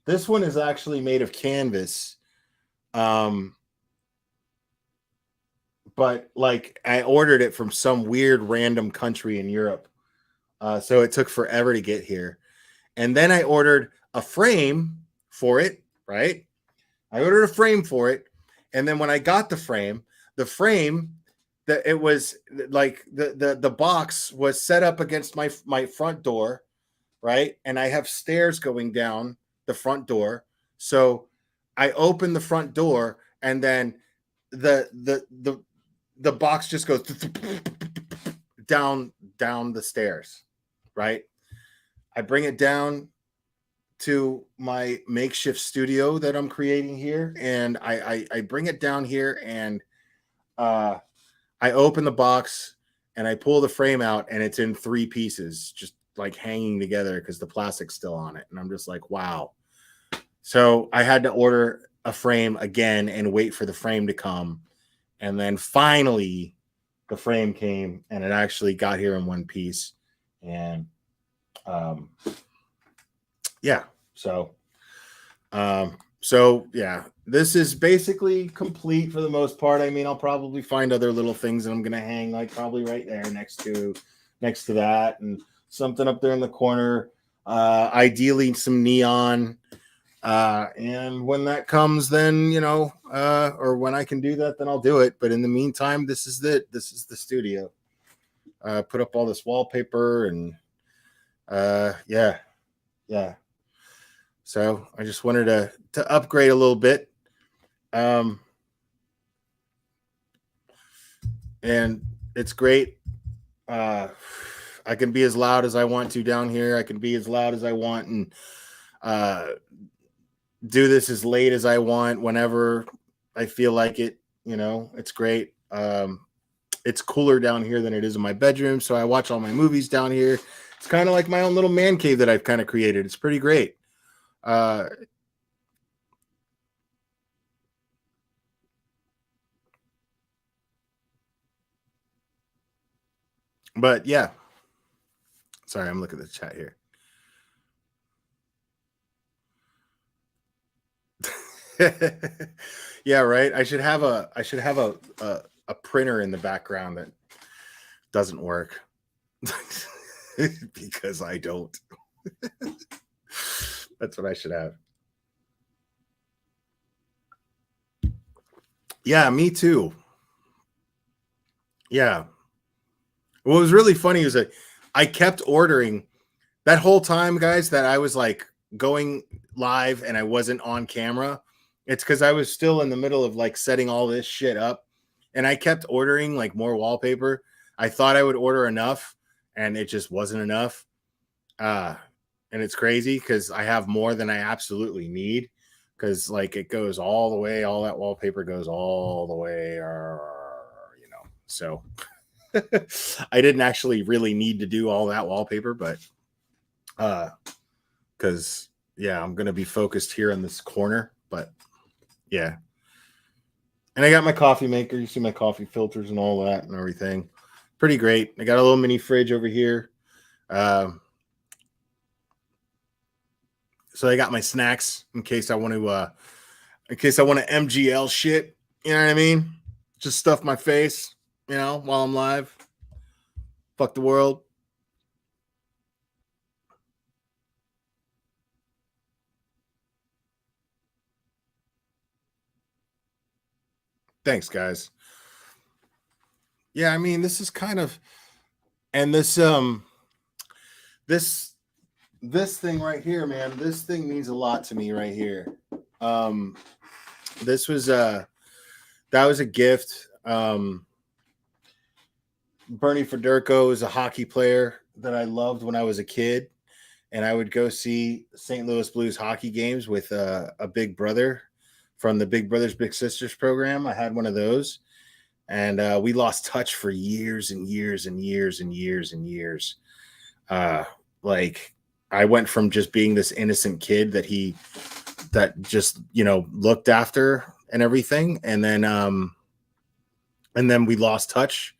This one is actually made of canvas. But like I ordered it from some weird random country in Europe. So it took forever to get here. And then I ordered a frame for it, right? I ordered a frame for it. And then when I got the frame that it was like the box was set up against my front door, right? And I have stairs going down the front door. So I open the front door and then the box just goes down the stairs, right? I bring it down to my makeshift studio that I'm creating here, and I bring it down here, and I open the box and I pull the frame out, and it's in 3 pieces, just like hanging together because the plastic's still on it, and I'm just like, wow. So I had to order a frame again and wait for the frame to come. And then finally the frame came and it actually got here in 1 piece. And yeah, so yeah, this is basically complete for the most part. I mean, I'll probably find other little things that I'm gonna hang, like probably right there next to that, and something up there in the corner. Ideally some neon. And when that comes, then, you know, or when I can do that, then I'll do it. But in the meantime, this is it. This is the studio. Put up all this wallpaper and, yeah. So I just wanted to upgrade a little bit. And it's great. I can be as loud as I want to down here. I can be as loud as I want and, do this as late as I want, whenever I feel like it. You know, it's great. It's cooler down here than it is in my bedroom, so I watch all my movies down here. It's kind of like my own little man cave that I've kind of created. It's pretty great. But yeah, sorry, I'm looking at the chat here. Yeah, right. I should have a printer in the background that doesn't work because I don't. That's what I should have. Yeah, me too. Yeah. What was really funny was that I kept ordering that whole time, guys, that I was like going live and I wasn't on camera. It's because I was still in the middle of like setting all this shit up, and I kept ordering like more wallpaper. I thought I would order enough, and it just wasn't enough. And it's crazy because I have more than I absolutely need, because like it goes all the way, all that wallpaper goes all the way, you know. So I didn't actually really need to do all that wallpaper, but because yeah, I'm gonna be focused here in this corner, but yeah. And I got my coffee maker. You see my coffee filters and all that and everything. Pretty great. I got a little mini fridge over here. So I got my snacks in case I want to MGL shit. You know what I mean? Just stuff my face, you know, while I'm live. Fuck the world. Thanks, guys. Yeah, I mean, this is kind of, and this thing right here, man, this thing means a lot to me right here. This was that was a gift. Bernie Federko is a hockey player that I loved when I was a kid, and I would go see St. Louis Blues hockey games with a big brother from the Big Brothers Big Sisters program. I had one of those, and we lost touch for years and years and years and years and years. Like I went from just being this innocent kid that just, you know, looked after and everything, and then we lost touch.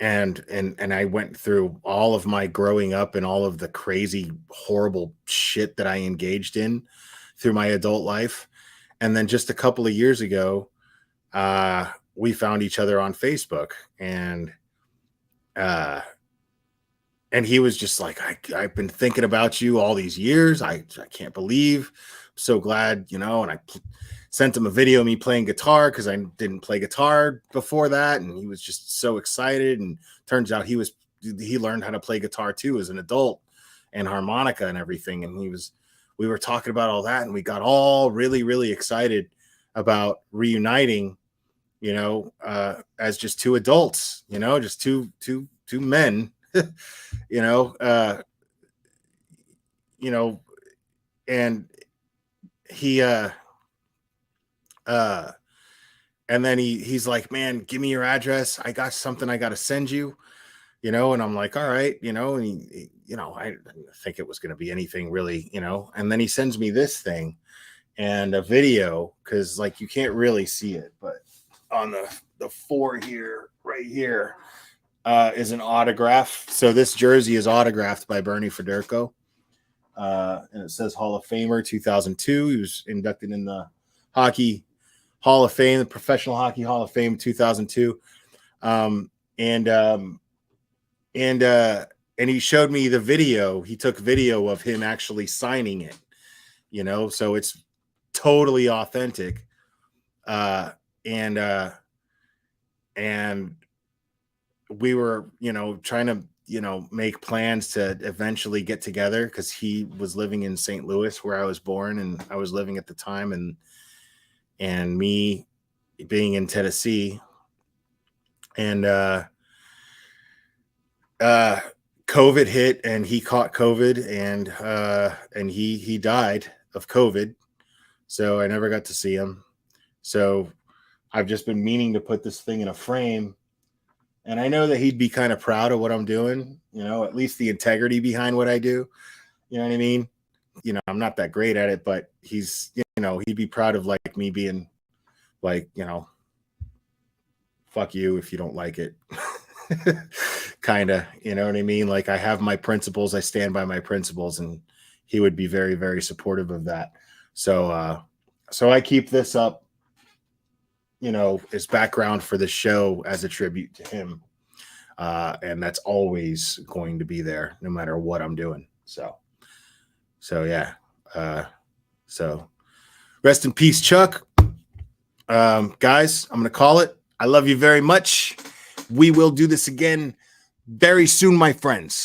and I went through all of my growing up and all of the crazy, horrible shit that I engaged in through my adult life. And then just a couple of years ago, we found each other on Facebook, and he was just like, I've been thinking about you all these years. I can't believe, I'm so glad, and I sent him a video of me playing guitar because I didn't play guitar before that. And he was just so excited. And turns out he learned how to play guitar too as an adult, and harmonica and everything. And we were talking about all that, and we got all really, really excited about reuniting, as just two adults, just two men, and he, and then he's like, man, give me your address. I got something I got to send you, and I'm like, all right, and he, I didn't think it was going to be anything really, and then he sends me this thing and a video, because like you can't really see it, but on the 4 here, right here, is an autograph. So this jersey is autographed by Bernie Federko, and it says Hall of Famer 2002. He was inducted in the Hockey Hall of Fame, the Professional Hockey Hall of Fame 2002. And he showed me the video. He took video of him actually signing it, so it's totally authentic. And we were, trying to, make plans to eventually get together, because he was living in St. Louis, where I was born, and I was living at the time, and me being in Tennessee, and COVID hit, and he caught COVID, and he died of COVID. So I never got to see him. So I've just been meaning to put this thing in a frame, and I know that he'd be kind of proud of what I'm doing, at least the integrity behind what I do. You know what I mean? I'm not that great at it, but he's, he'd be proud of like me being like, fuck you if you don't like it. Kind of, you know what I mean? Like, I have my principles, I stand by my principles, and he would be very, very supportive of that. So, so I keep this up, as background for the show as a tribute to him. And that's always going to be there no matter what I'm doing. So yeah. So rest in peace, Chuck. Guys, I'm going to call it. I love you very much. We will do this again very soon, my friends.